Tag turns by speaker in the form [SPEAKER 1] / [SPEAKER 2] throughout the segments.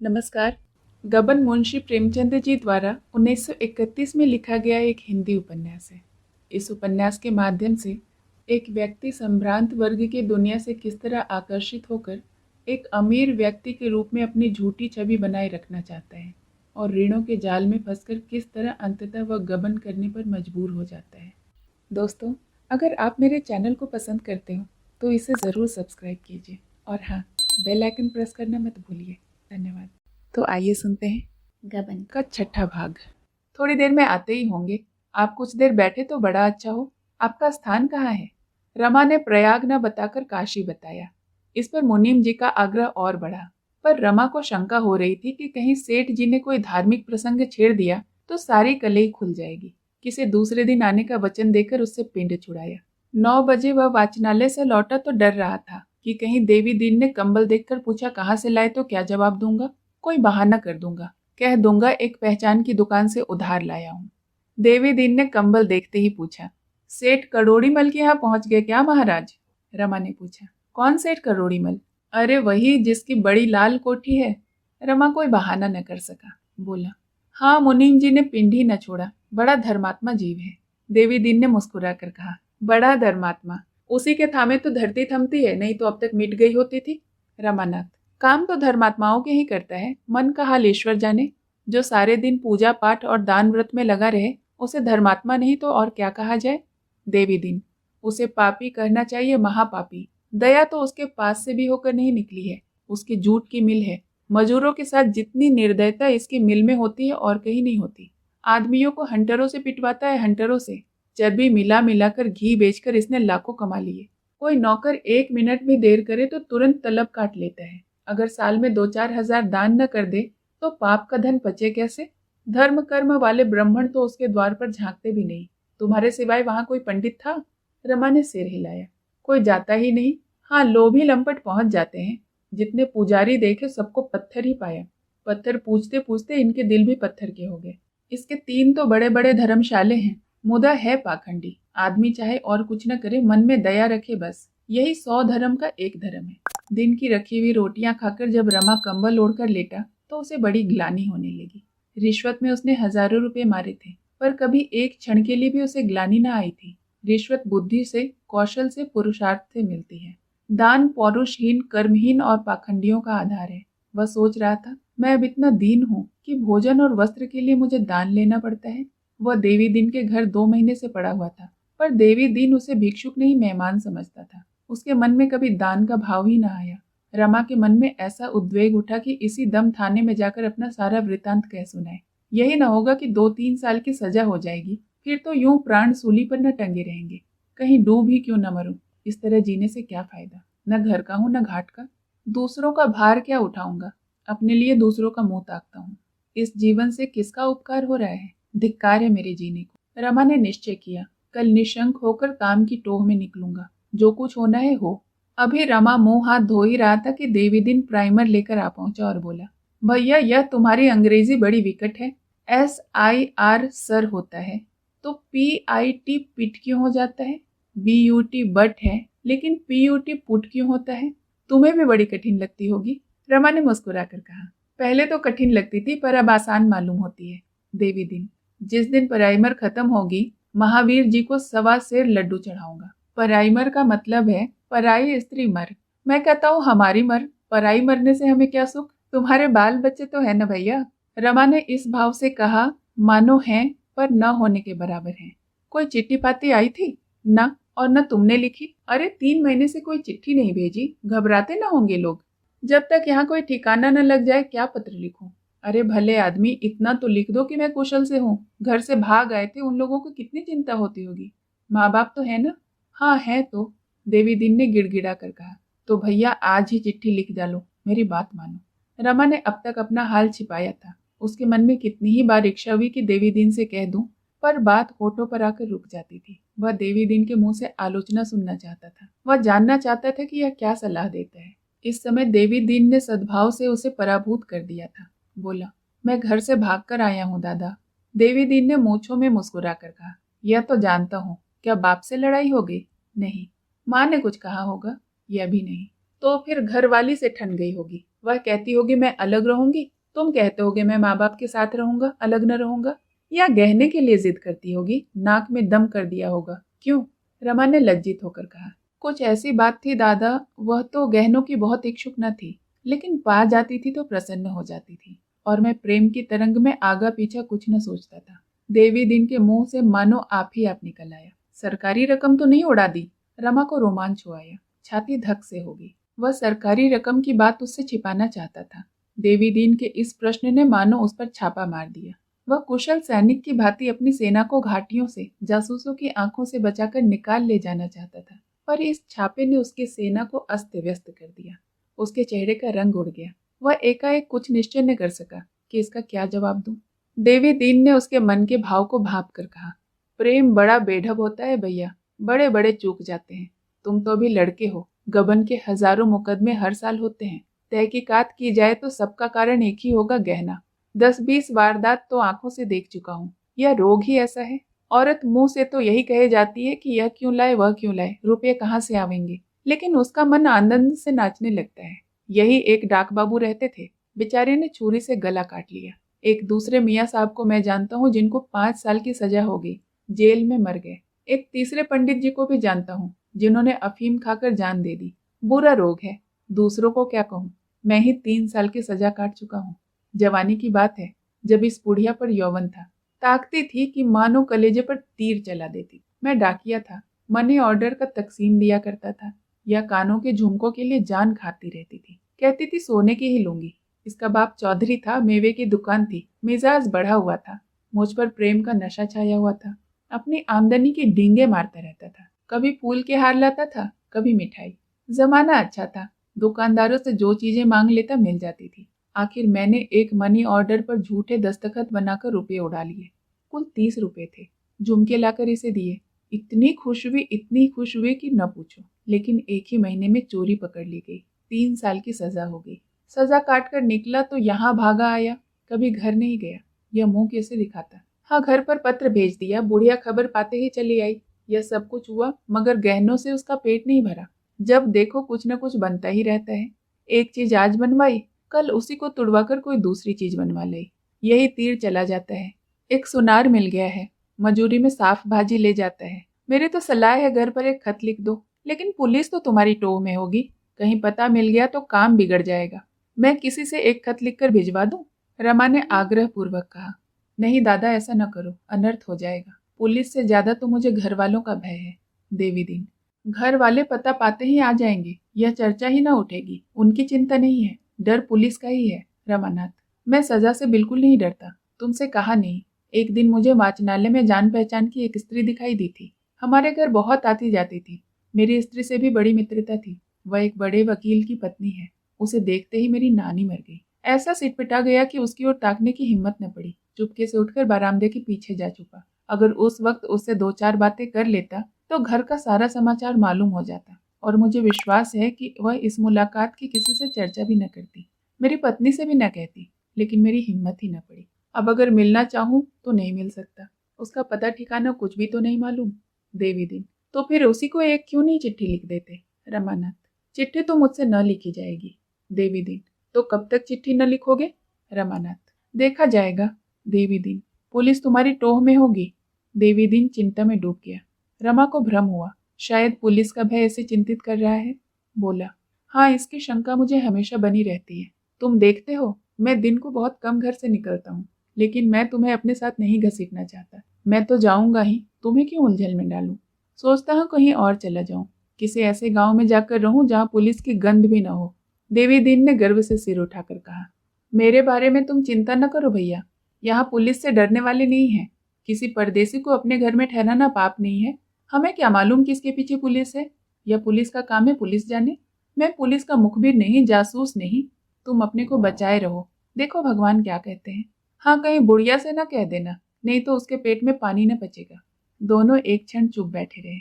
[SPEAKER 1] नमस्कार। गबन मुंशी प्रेमचंद जी द्वारा 1931 में लिखा गया एक हिंदी उपन्यास है। इस उपन्यास के माध्यम से एक व्यक्ति संभ्रांत वर्ग की दुनिया से किस तरह आकर्षित होकर एक अमीर व्यक्ति के रूप में अपनी झूठी छवि बनाए रखना चाहता है और ऋणों के जाल में फंसकर किस तरह अंततः वह गबन करने पर मजबूर हो जाता है। दोस्तों, अगर आप मेरे चैनल को पसंद करते हो तो इसे ज़रूर सब्सक्राइब कीजिए और हाँ, बेल आइकन प्रेस करना मत भूलिए। धन्यवाद। तो आइए सुनते हैं गबन का छठा भाग। थोड़ी देर में आते ही होंगे। आप कुछ देर बैठे तो बड़ा अच्छा हो। आपका स्थान कहाँ है? रमा ने प्रयाग न बताकर काशी बताया। इस पर मुनीम जी का आग्रह और बढ़ा, पर रमा को शंका हो रही थी कि कहीं सेठ जी ने कोई धार्मिक प्रसंग छेड़ दिया तो सारी कलई खुल जाएगी। किसी दूसरे दिन आने का वचन देकर उससे पिंड छुड़ाया। 9 बजे वह वाचनालय से लौटा तो डर रहा था कि कहीं देवी दीन ने कंबल देखकर पूछा कहाँ से लाए तो क्या जवाब दूंगा। कोई बहाना कर दूंगा, कह दूंगा एक पहचान की दुकान से उधार लाया हूँ। देवी दीन ने कंबल देखते ही पूछा, सेठ करोड़ीमल के यहाँ पहुंच गए क्या महाराज? रमा ने पूछा। कौन सेठ करोड़ीमल? अरे वही जिसकी बड़ी लाल कोठी है। रमा कोई बहाना न कर सका, बोला, हाँ मुनीम जी ने पिंड ही न छोड़ा, बड़ा धर्मात्मा जीव है। देवी दीन ने मुस्कुरा कर कहा, बड़ा धर्मात्मा? उसी के थामे तो धरती थमती है, नहीं तो अब तक मिट गई होती थी। रमानाथ, काम तो धर्मात्माओं के ही करता है, मन का हाल ईश्वर जाने। जो सारे दिन पूजा पाठ और दान व्रत में लगा रहे उसे धर्मात्मा नहीं तो और क्या कहा जाए? देवी दिन, उसे पापी कहना चाहिए, महापापी। दया तो उसके पास से भी होकर नहीं निकली है, उसकी जूट की मिल है। मजूरों के साथ जितनी निर्दयता इसकी मिल में होती है और कहीं नहीं होती। आदमियों को हंटरों से पिटवाता है, हंटरों से। चर्बी मिला मिलाकर घी बेचकर इसने लाखों कमा लिए। कोई नौकर 1 मिनट भी देर करे तो तुरंत तलब काट लेता है। अगर साल में 2-4 हजार दान न कर दे तो पाप का धन पचे कैसे? धर्म कर्म वाले ब्राह्मण तो उसके द्वार पर झांकते भी नहीं। तुम्हारे सिवाय वहां कोई पंडित था? रमा ने सिर हिलाया। कोई जाता ही नहीं। हाँ, लोभी लंपट पहुंच जाते हैं। जितने पुजारी देखे सबको पत्थर ही पाया। पत्थर पूछते पूछते इनके दिल भी पत्थर के हो गए। इसके 3 तो बड़े बड़े धर्मशाले हैं, मुदा है पाखंडी। आदमी चाहे और कुछ न करे, मन में दया रखे बस। यही 100 धर्म का एक धर्म है। दिन की रखी हुई रोटियां खाकर जब रमा कंबल ओढ़कर लेटा तो उसे बड़ी ग्लानि होने लगी। रिश्वत में उसने हजारों रुपए मारे थे, पर कभी एक क्षण के लिए भी उसे ग्लानि न आई थी। रिश्वत बुद्धि से, कौशल से, पुरुषार्थ से मिलती है। दान पौरुषहीन, कर्महीन और पाखंडियों का आधार है। वह सोच रहा था, मैं अब इतना दीन हूँ कि भोजन और वस्त्र के लिए मुझे दान लेना पड़ता है। वह देवी दीन के घर 2 महीने से पड़ा हुआ था, पर देवी दीन उसे भिक्षुक नहीं मेहमान समझता था। उसके मन में कभी दान का भाव ही न आया। रमा के मन में ऐसा उद्वेग उठा कि इसी दम थाने में जाकर अपना सारा वृतांत कह सुनाए। यही न होगा कि 2-3 साल की सजा हो जाएगी, फिर तो यूं प्राण सूली पर न टंगे रहेंगे। कहीं डूब ही क्यों न मरूं। इस तरह जीने से क्या फायदा? न घर का हूं न घाट का। दूसरों का भार क्या उठाऊंगा? अपने लिए दूसरों का मुंह ताकता हूँ। इस जीवन से किसका उपकार हो रहा है? धिक्कार है मेरे जीने को। रमा ने निश्चय किया, कल निशंक होकर काम की टोह में निकलूंगा। जो कुछ होना है हो। अभी रमा मुंह हाथ धो ही रहा था कि देवी दिन प्राइमर लेकर आ पहुंचा और बोला, भैया यह तुम्हारी अंग्रेजी बड़ी विकट है। SIR सर होता है तो PIT पिट क्यों हो जाता है? BUT बट है, लेकिन PUT पुट क्यों होता है? तुम्हें भी बड़ी कठिन लगती होगी। रमा ने मुस्कुरा कर कहा, पहले तो कठिन लगती थी पर अब आसान मालूम होती है। देवी दिन, जिस दिन प्राइमर खत्म होगी महावीर जी को 1.25 सेर लड्डू चढ़ाऊंगा। प्राइमर का मतलब है पराई स्त्री मर। मैं कहता हूँ हमारी मर, पराई मरने से हमें क्या सुख? तुम्हारे बाल बच्चे तो है न भैया? रमा ने इस भाव से कहा मानो है पर न होने के बराबर है। कोई चिट्ठी पाती आई थी? न, और न तुमने लिखी। अरे 3 महीने से कोई चिट्ठी नहीं भेजी, घबराते न होंगे लोग। जब तक यहाँ कोई ठिकाना न लग जाए क्या पत्र लिखूं? अरे भले आदमी, इतना तो लिख दो कि मैं कुशल से हूँ। घर से भाग आए थे, उन लोगों को कितनी चिंता होती होगी। माँ बाप तो है ना? हाँ है तो, देवी दिन ने गिड़गिड़ा कर कहा। तो भैया आज ही चिट्ठी लिख डालो, मेरी बात मानो। रमा ने अब तक अपना हाल छिपाया था। उसके मन में कितनी ही बार इच्छा हुई कि देवी दिन से कह दूं, पर बात होठों पर आकर रुक जाती थी। वह देवी दिन के मुंह से आलोचना सुनना चाहता था। वह जानना चाहता था कि यह क्या सलाह देता है। इस समय देवी दिन ने सद्भाव से उसे पराभूत कर दिया था। बोला, मैं घर से भागकर आया हूँ दादा। देवी दिन ने मूंछों में मुस्कुरा कर कहा, यह तो जानता हूँ। क्या बाप से लड़ाई हो गई? नहीं। माँ ने कुछ कहा होगा? यह भी नहीं। तो फिर घरवाली से ठन गई होगी। वह कहती होगी मैं अलग रहूंगी, तुम कहते होगे मैं माँ बाप के साथ रहूंगा, अलग न रहूंगा। या गहने के लिए जिद करती होगी, नाक में दम कर दिया होगा। क्यों? रमा ने लज्जित होकर कहा। कुछ ऐसी बात थी दादा, वह तो गहनों की बहुत इच्छुक न थी, लेकिन पा जाती थी तो प्रसन्न हो जाती थी, और मैं प्रेम की तरंग में आगा पीछा कुछ न सोचता था। देवी दिन के मुंह से मानो आप ही आप निकल आया। सरकारी रकम तो नहीं उड़ा दी? रमा को रोमांच हो आया, छाती धक से हो गई। वह सरकारी रकम की बात उससे छिपाना चाहता था। देवी दीन के इस प्रश्न ने मानो उस पर छापा मार दिया। वह कुशल सैनिक की भांति अपनी सेना को घाटियों से, जासूसों की आंखों से बचाकर निकाल ले जाना चाहता था, पर इस छापे ने उसकी सेना को अस्त व्यस्त कर दिया। उसके चेहरे का रंग उड़ गया। वह एकाएक कुछ निश्चय न कर सका कि इसका क्या जवाब दूं। देवी दीन ने उसके मन के भाव को भांप कर कहा, प्रेम बड़ा बेढब होता है भैया, बड़े बड़े चूक जाते हैं। तुम तो अभी लड़के हो, गबन के हजारों मुकदमे हर साल होते हैं। तहकीकात की जाए तो सबका कारण एक ही होगा, गहना। 10-20 वारदात तो आंखों से देख चुका हूँ। यह रोग ही ऐसा है। औरत मुंह से तो यही कहे जाती है कि यह क्यों लाए, वह क्यों लाए, रुपये कहाँ से आवेंगे, लेकिन उसका मन आनंद से नाचने लगता है। यही एक डाक बाबू रहते थे, बेचारे ने छुरी से गला काट लिया। एक दूसरे मियाँ साहब को मैं जानता हूँ जिनको 5 साल की सजा हो गई, जेल में मर गए। एक तीसरे पंडित जी को भी जानता हूँ जिन्होंने अफीम खाकर जान दे दी। बुरा रोग है, दूसरों को क्या कहूँ। मैं ही 3 साल की सजा काट चुका हूँ। जवानी की बात है, जब इस बुढ़िया पर यौवन था, ताकती थी कि मानो कलेजे पर तीर चला देती। मैं डाकिया था, मनी ऑर्डर का तकसीम दिया करता था। या कानों के झुमकों के लिए जान खाती रहती थी, कहती थी सोने की ही लूंगी। इसका बाप चौधरी था, मेवे की दुकान थी, मिजाज बढ़ा हुआ था। मुझ पर प्रेम का नशा छाया हुआ था। अपनी आमदनी की डींगे मारता रहता था। कभी फूल के हार लाता था, कभी मिठाई। जमाना अच्छा था, दुकानदारों से जो चीजें मांग लेता मिल जाती थी। आखिर मैंने एक मनी ऑर्डर पर झूठे दस्तखत बनाकर रुपये उड़ा लिए। कुल 30 रुपये थे। झुमके लाकर इसे दिए। इतनी खुश हुई कि न पूछो। लेकिन एक ही महीने में चोरी पकड़ ली गई। 3 साल की सजा हो गई। सजा काट कर निकला तो यहाँ भागा आया, कभी घर नहीं गया। यह मुंह कैसे दिखाता। हाँ, घर पर पत्र भेज दिया, बुढ़िया खबर पाते ही चली आई। यह सब कुछ हुआ, मगर गहनों से उसका पेट नहीं भरा। जब देखो कुछ न कुछ बनता ही रहता है। एक चीज आज बनवाई, कल उसी को तुड़वाकर कोई दूसरी चीज बनवा ली। यही तीर चला जाता है। एक सुनार मिल गया है, मजूरी में साफ भाजी ले जाता है। मेरी तो सलाह है घर पर एक खत लिख दो, लेकिन पुलिस तो तुम्हारी टोह में होगी, कहीं पता मिल गया तो काम बिगड़ जाएगा। मैं किसी से एक खत लिखकर भिजवा दूं? रमा ने आग्रह पूर्वक कहा। नहीं दादा, ऐसा न करो, अनर्थ हो जाएगा। पुलिस से ज्यादा तो मुझे घर वालों का भय है। देवी दीन, घर वाले पता पाते ही आ जाएंगे, यह चर्चा ही ना उठेगी। उनकी चिंता नहीं है, डर पुलिस का ही है। रमानाथ, मैं सजा से बिल्कुल नहीं डरता। तुमसे कहा नहीं, एक दिन मुझे वाचनालय में जान पहचान की एक स्त्री दिखाई दी थी। हमारे घर बहुत आती जाती थी। मेरी स्त्री से भी बड़ी मित्रता थी। वह एक बड़े वकील की पत्नी है। उसे देखते ही मेरी नानी मर गई। ऐसा सिटपिटा गया कि उसकी ओर ताकने की हिम्मत न पड़ी। चुपके से उठकर बरामदे के पीछे जा छुपा। अगर उस वक्त उससे 2-4 बातें कर लेता तो घर का सारा समाचार मालूम हो जाता, और मुझे विश्वास है कि वह इस मुलाकात की किसी से चर्चा भी न करती, मेरी पत्नी से भी न कहती। लेकिन मेरी हिम्मत ही न पड़ी। अब अगर मिलना चाहूँ तो नहीं मिल सकता। उसका पता ठिकाना कुछ भी तो नहीं मालूम। देवी दिन, तो फिर उसी को एक क्यों नहीं चिट्ठी लिख देते? रमानाथ, चिट्ठी तो मुझसे न लिखी जाएगी। देवी दिन, तो कब तक चिट्ठी न लिखोगे? रमानाथ, देखा जाएगा। देवी दिन, पुलिस तुम्हारी टोह में होगी। देवी दिन चिंता में डूब गया। रमा को भ्रम हुआ, शायद पुलिस का भय इसे चिंतित कर रहा है। बोला, हाँ, इसकी शंका मुझे हमेशा बनी रहती है। तुम देखते हो, मैं दिन को बहुत कम घर से निकलता हूँ, लेकिन मैं तुम्हें अपने साथ नहीं घसीटना चाहता। मैं तो जाऊंगा ही, तुम्हें क्यों उलझन में डालूं? सोचता हूँ कहीं और चला जाऊं, किसी ऐसे गांव में जाकर रहूं जहाँ पुलिस की गंध भी न हो। देवी दीन ने गर्व से सिर उठाकर कहा, मेरे बारे में तुम चिंता न करो भैया। यहाँ पुलिस से डरने वाले नहीं हैं। किसी परदेसी को अपने घर में ठहराना पाप नहीं है। हमें क्या मालूम किसके पीछे पुलिस है? यह पुलिस का काम है, पुलिस जाने। मैं पुलिस का मुखबिर नहीं, जासूस नहीं। तुम अपने को बचाए रहो, देखो भगवान क्या कहते हैं। हाँ, कहीं बुढ़िया से न कह देना, नहीं तो उसके पेट में पानी न पचेगा। दोनों एक क्षण चुप बैठे रहे।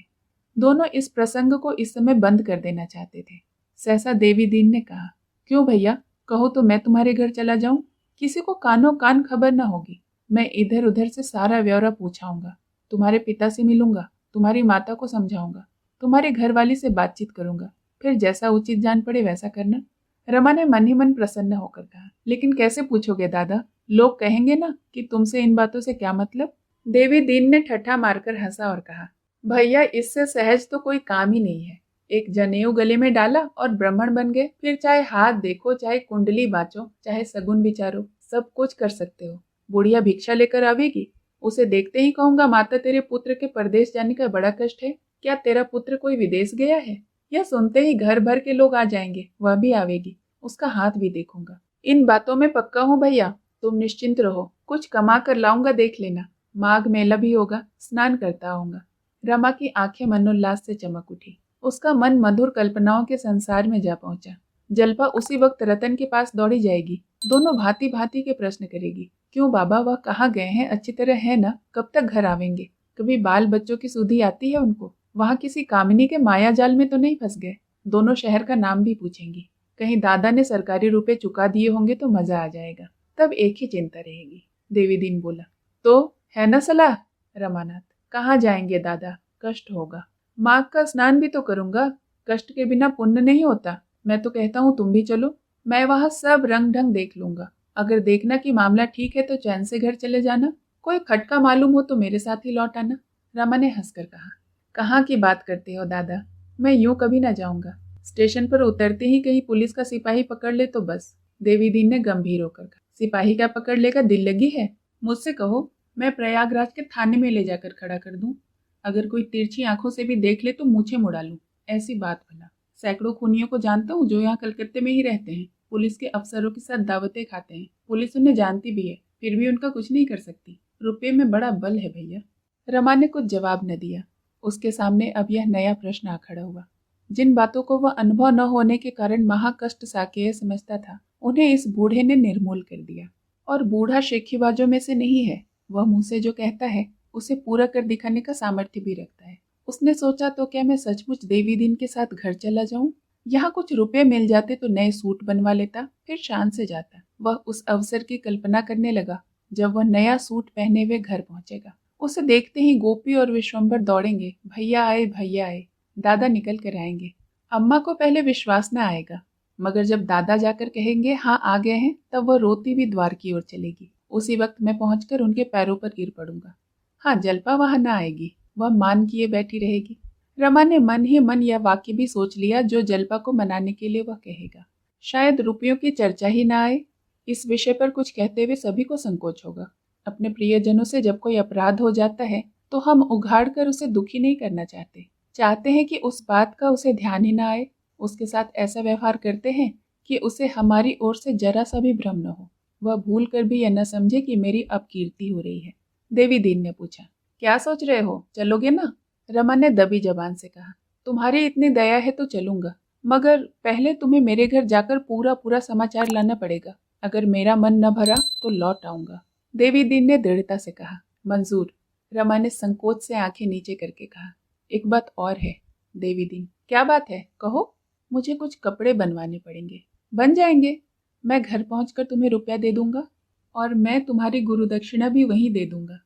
[SPEAKER 1] दोनों इस प्रसंग को इस समय बंद कर देना चाहते थे। सहसा देवी दीन ने कहा, क्यों भैया, कहो तो मैं तुम्हारे घर चला जाऊं? किसी को कानों कान खबर न होगी। मैं इधर उधर से सारा ब्यौरा पूछाऊंगा। तुम्हारे पिता से मिलूंगा, तुम्हारी माता को समझाऊंगा, तुम्हारी घरवाली से बातचीत करूंगा। फिर जैसा उचित जान पड़े वैसा करना। रमा ने मन ही मन प्रसन्न होकर कहा, लेकिन कैसे पूछोगे दादा? लोग कहेंगे ना कि तुमसे इन बातों से क्या मतलब। देवी दीन ने ठट्ठा मारकर हंसा और कहा, भैया इससे सहज तो कोई काम ही नहीं है। एक जनेऊ गले में डाला और ब्राह्मण बन गए। फिर चाहे हाथ देखो, चाहे कुंडली बाचो, चाहे सगुन विचारो, सब कुछ कर सकते हो। बुढ़िया भिक्षा लेकर आवेगी, उसे देखते ही कहूंगा, माता तेरे पुत्र के परदेश जाने का बड़ा कष्ट है। क्या तेरा पुत्र कोई विदेश गया है? यह सुनते ही घर भर के लोग आ जाएंगे। वह भी आवेगी, उसका हाथ भी देखूंगा। इन बातों में पक्का हूँ भैया, तुम निश्चिंत रहो। कुछ कमा कर लाऊंगा, देख लेना। माघ मेला भी होगा, स्नान करता आऊंगा। रमा की आंखें मनोल्लास से चमक उठी। उसका मन मधुर कल्पनाओं के संसार में जा पहुंचा। जल्पा उसी वक्त रतन के पास दौड़ी जाएगी। दोनों भांति भांति के प्रश्न करेगी। क्यों बाबा, वह कहाँ गए हैं? अच्छी तरह है ना? कब तक घर आवेंगे? कभी बाल बच्चों की सुधि आती है उनको? वहाँ किसी कामिनी के माया जाल में तो नहीं फंस गए? दोनों शहर का नाम भी पूछेंगी। कहीं दादा ने सरकारी रुपए चुका दिए होंगे तो मजा आ जाएगा। तब एक ही चिंता रहेगी। देवीदीन बोला, तो है ना सलाह? रमानाथ, कहाँ जाएंगे दादा, कष्ट होगा। माघ का स्नान भी तो करूंगा, कष्ट के बिना पुण्य नहीं होता। मैं तो कहता हूँ तुम भी चलो, मैं वहाँ सब रंग ढंग देख लूंगा। अगर देखना कि मामला ठीक है तो चैन से घर चले जाना। कोई खटका मालूम हो तो मेरे साथ ही लौट आना। रमा ने हंसकर कहा, कहाँ की बात करते हो दादा, मैं यूं कभी ना जाऊंगा। स्टेशन पर उतरते ही कहीं पुलिस का सिपाही पकड़ ले तो बस। देवीदीन ने गंभीर होकर कहा, सिपाही क्या पकड़ लेगा? दिल लगी है? मुझसे कहो, मैं प्रयागराज के थाने में ले जाकर खड़ा कर दूं। अगर कोई तिरछी आंखों से भी देख ले तो मूछें मुड़ा लूं। ऐसी बात भला। सैकड़ों खूनियों को जानता हूँ जो यहाँ कलकत्ते में ही रहते हैं। पुलिस के अफसरों के साथ दावतें खाते हैं। पुलिस उन्हें जानती भी है, फिर भी उनका कुछ नहीं कर सकती। रुपये में बड़ा बल है भैया। रमा ने कुछ जवाब न दिया। उसके सामने अब यह नया प्रश्न आ खड़ा हुआ। जिन बातों को वह अनुभव न होने के कारण महाकष्ट साकेय समझता था, उन्हें इस बूढ़े ने निर्मूल कर दिया। और बूढ़ा शेखीबाजों में से नहीं है। वह मुंह से जो कहता है उसे पूरा कर दिखाने का सामर्थ्य भी रखता है। उसने सोचा, तो क्या मैं सचमुच देवीदीन के साथ घर चला जाऊं? यहाँ कुछ रुपए मिल जाते तो नए सूट बनवा लेता, फिर शान से जाता। वह उस अवसर की कल्पना करने लगा जब वह नया सूट पहने हुए घर पहुंचेगा। उसे देखते ही गोपी और विश्वंभर दौड़ेंगे, भैया आए, भैया आए। दादा निकल कर आएंगे। अम्मा को पहले विश्वास न आएगा, मगर जब दादा जाकर कहेंगे हाँ आ गए हैं, तब वह रोती भी द्वार की ओर चलेगी। उसी वक्त मैं पहुंचकर उनके पैरों पर गिर पड़ूंगा। हाँ, जल्पा वहां न आएगी, वह मान किए बैठी रहेगी। रमा ने मन ही मन यह वाक्य भी सोच लिया जो जल्पा को मनाने के लिए वह कहेगा। शायद रुपयों की चर्चा ही ना आए। इस विषय पर कुछ कहते हुए सभी को संकोच होगा। अपने प्रियजनों से जब कोई अपराध हो जाता है तो हम उघाड़ कर उसे दुखी नहीं करना चाहते। चाहते हैं कि उस बात का उसे ध्यान ही ना आए। उसके साथ ऐसा व्यवहार करते हैं कि उसे हमारी ओर से जरा सा भी भ्रम न हो। वह भूल कर भी यह न समझे कि मेरी अपकीर्ति हो रही है। देवीदीन ने पूछा, क्या सोच रहे हो, चलोगे ना? रमा ने दबी जबान से कहा, तुम्हारी इतनी दया है तो चलूंगा, मगर पहले तुम्हें मेरे घर जाकर पूरा पूरा समाचार लाना पड़ेगा। अगर मेरा मन न भरा तो लौट आऊंगा। देवीदीन ने दृढ़ता से कहा, मंजूर। रमा ने संकोच से आंखें नीचे करके कहा, एक बात और है। देवीदीन, क्या बात है, कहो। मुझे कुछ कपड़े बनवाने पड़ेंगे। बन जाएंगे, मैं घर पहुंचकर तुम्हें रुपया दे दूंगा और मैं तुम्हारी गुरु दक्षिणा भी वहीं दे दूंगा।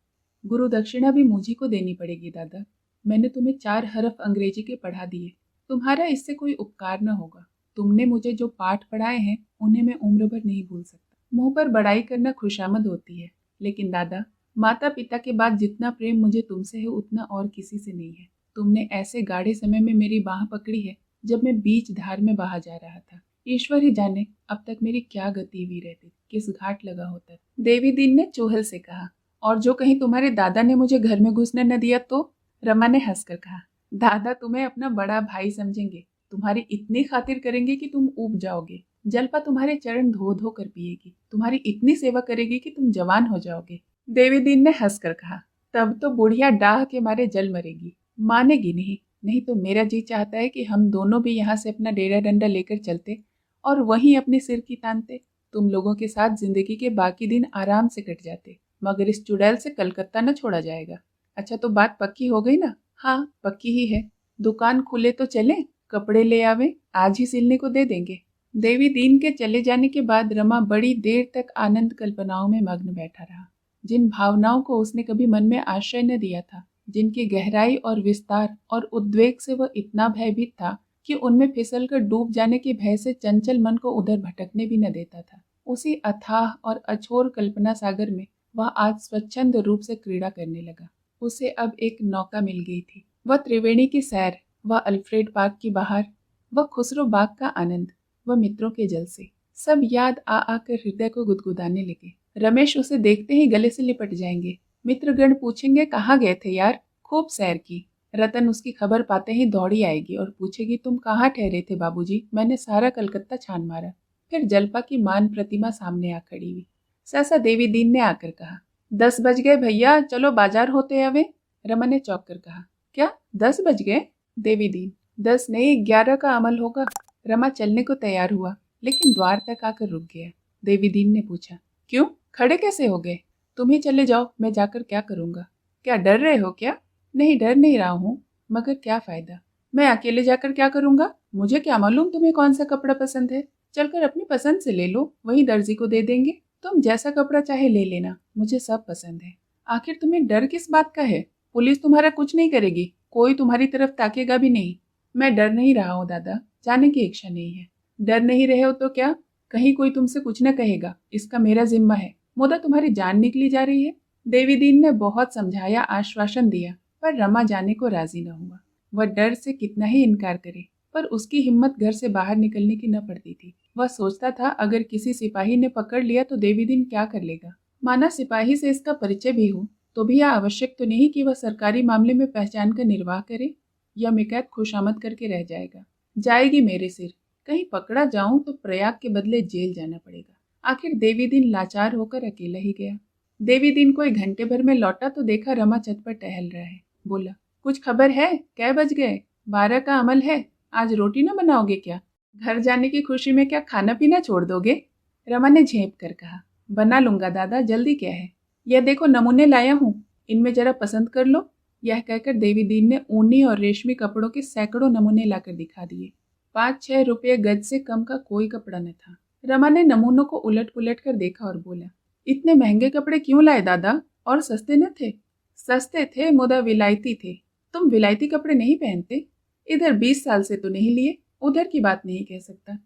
[SPEAKER 1] गुरु दक्षिणा भी मुझी को देनी पड़ेगी दादा। मैंने तुम्हें 4 हरफ अंग्रेजी के पढ़ा दिए। तुम्हारा इससे कोई उपकार न होगा। तुमने मुझे जो पाठ पढ़ाए हैं उन्हें मैं उम्र भर नहीं भूल सकता। मुंह पर बड़ाई करना खुशामद होती है, लेकिन दादा, माता पिता के बाद जितना प्रेम मुझे तुमसे है उतना और किसी से नहीं है। तुमने ऐसे गाढ़े समय में मेरी बाह पकड़ी है जब मैं बीच धार में बहा जा रहा था। ईश्वर ही जाने अब तक मेरी क्या गति हुई रहती, किस घाट लगा होता। देवीदीन ने चुहल से कहा, और जो कहीं तुम्हारे दादा ने मुझे घर में घुसने न दिया तो? रमा ने हंसकर कहा, दादा तुम्हें अपना बड़ा भाई समझेंगे, तुम्हारी इतनी खातिर करेंगे कि तुम ऊब जाओगे। जल्पा तुम्हारे चरण धो धो कर पिएगी, तुम्हारी इतनी सेवा करेगी कि तुम जवान हो जाओगे। देवीदीन ने हंसकर कहा, तब तो बुढ़िया डाह के मारे जल मरेगी। मानेगी नहीं। नहीं तो मेरा जी चाहता है कि हम दोनों भी यहाँ से अपना डेरा डंडा लेकर चलते और वहीं अपने सिर की तानते। तुम लोगों के साथ जिंदगी के बाकी दिन आराम से कट जाते, मगर इस चुड़ैल से कलकत्ता न छोड़ा जाएगा। अच्छा, तो बात पक्की हो गई ना? हाँ, पक्की ही है। दुकान खुले तो चलें, कपड़े ले आवे, आज ही सिलने को दे देंगे। देवीदीन के चले जाने के बाद रमा बड़ी देर तक आनंद कल्पनाओं में मग्न बैठा रहा। जिन भावनाओं को उसने कभी मन में आश्रय न दिया था, जिनकी गहराई और विस्तार और उद्वेग से वह इतना भयभीत था कि उनमें फिसलकर डूब जाने के भय से चंचल मन को उधर भटकने भी न देता था। उसी अथाह और अछोर कल्पना सागर में वह आज स्वच्छंद रूप से क्रीड़ा करने लगा। उसे अब एक नौका मिल गई थी। वह त्रिवेणी की सैर, वह अल्फ्रेड पार्क की बहार, वह खुसरो बाग का आनंद, वह मित्रों के जलसे, सब याद आ आकर हृदय को गुदगुदाने लगे। रमेश उसे देखते ही गले से लिपट जाएंगे। मित्रगण पूछेंगे, कहाँ गए थे यार, खूब सैर की। रतन उसकी खबर पाते ही दौड़ी आएगी और पूछेगी, तुम कहाँ ठहरे थे बाबूजी, मैंने सारा कलकत्ता छान मारा। फिर जल्पा की मान प्रतिमा सामने आ खड़ी हुई। सहसा देवी दीन ने आकर कहा, 10 बज गए भैया, चलो बाजार होते हवे। रमा ने चौंक कर कहा, क्या 10 बज गए? देवी दीन, 10 नहीं 11 का अमल होगा। रमा चलने को तैयार हुआ, लेकिन द्वार तक आकर रुक गया। देवी दीन ने पूछा, क्यों, खड़े कैसे हो गए? तुम ही चले जाओ, मैं जाकर क्या करूंगा? क्या डर रहे हो क्या? नहीं, डर नहीं रहा हूँ, मगर क्या फायदा, मैं अकेले जाकर क्या करूंगा? मुझे क्या मालूम तुम्हें कौन सा कपड़ा पसंद है, चलकर अपनी पसंद से ले लो, वही दर्जी को दे देंगे। तुम जैसा कपड़ा चाहे ले लेना, मुझे सब पसंद है। आखिर तुम्हें डर किस बात का है? पुलिस तुम्हारा कुछ नहीं करेगी, कोई तुम्हारी तरफ ताकेगा भी नहीं। मैं डर नहीं रहा हूँ दादा, जाने की इच्छा नहीं है। डर नहीं रहे हो तो क्या, कहीं कोई तुमसे कुछ न कहेगा, इसका मेरा जिम्मा है। मुदा तुम्हारी जान निकली जा रही है। देवी दीन ने बहुत समझाया, आश्वासन दिया, पर रमा जाने को राजी न हुआ। वह डर से कितना ही इनकार करे, पर उसकी हिम्मत घर से बाहर निकलने की न पड़ती थी। वह सोचता था, अगर किसी सिपाही ने पकड़ लिया तो देवी दीन क्या कर लेगा। माना सिपाही से इसका परिचय भी हो, तो भी यह आवश्यक तो नहीं कि वह सरकारी मामले में पहचान का निर्वाह करे। यह मिकैत खुशामद करके रह जाएगा। जाएगी मेरे सिर, कहीं पकड़ा जाऊं तो प्रयाग के बदले जेल जाना पड़ेगा। आखिर देवी दीन लाचार होकर अकेला ही गया। देवी दीन को 1 घंटे भर में लौटा तो देखा रमा छत पर टहल रहा है। बोला, कुछ खबर है? कै बज गए? 12 का अमल है, आज रोटी न बनाओगे क्या? घर जाने की खुशी में क्या खाना पीना छोड़ दोगे? रमा ने झेप कर कहा, बना लूंगा दादा, जल्दी क्या है। यह देखो नमूने लाया हूँ, इनमें जरा पसंद कर लो। यह कहकर देवी दीन ने ऊनी और रेशमी कपड़ों के सैकड़ों नमूने लाकर दिखा दिए। 5-6 रुपये गज से कम का कोई कपड़ा न था। रमा ने नमूनों को उलट पुलट कर देखा और बोला, इतने महंगे कपड़े क्यों लाए दादा, और सस्ते न थे? सस्ते थे, मुदा विलायती थे। तुम विलायती कपड़े नहीं पहनते। इधर 20 साल से तो नहीं लिए, उधर की बात नहीं कह सकता।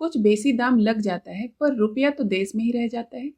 [SPEAKER 1] कुछ बेसी दाम लग जाता है, पर रुपया तो देश में ही रह जाता है।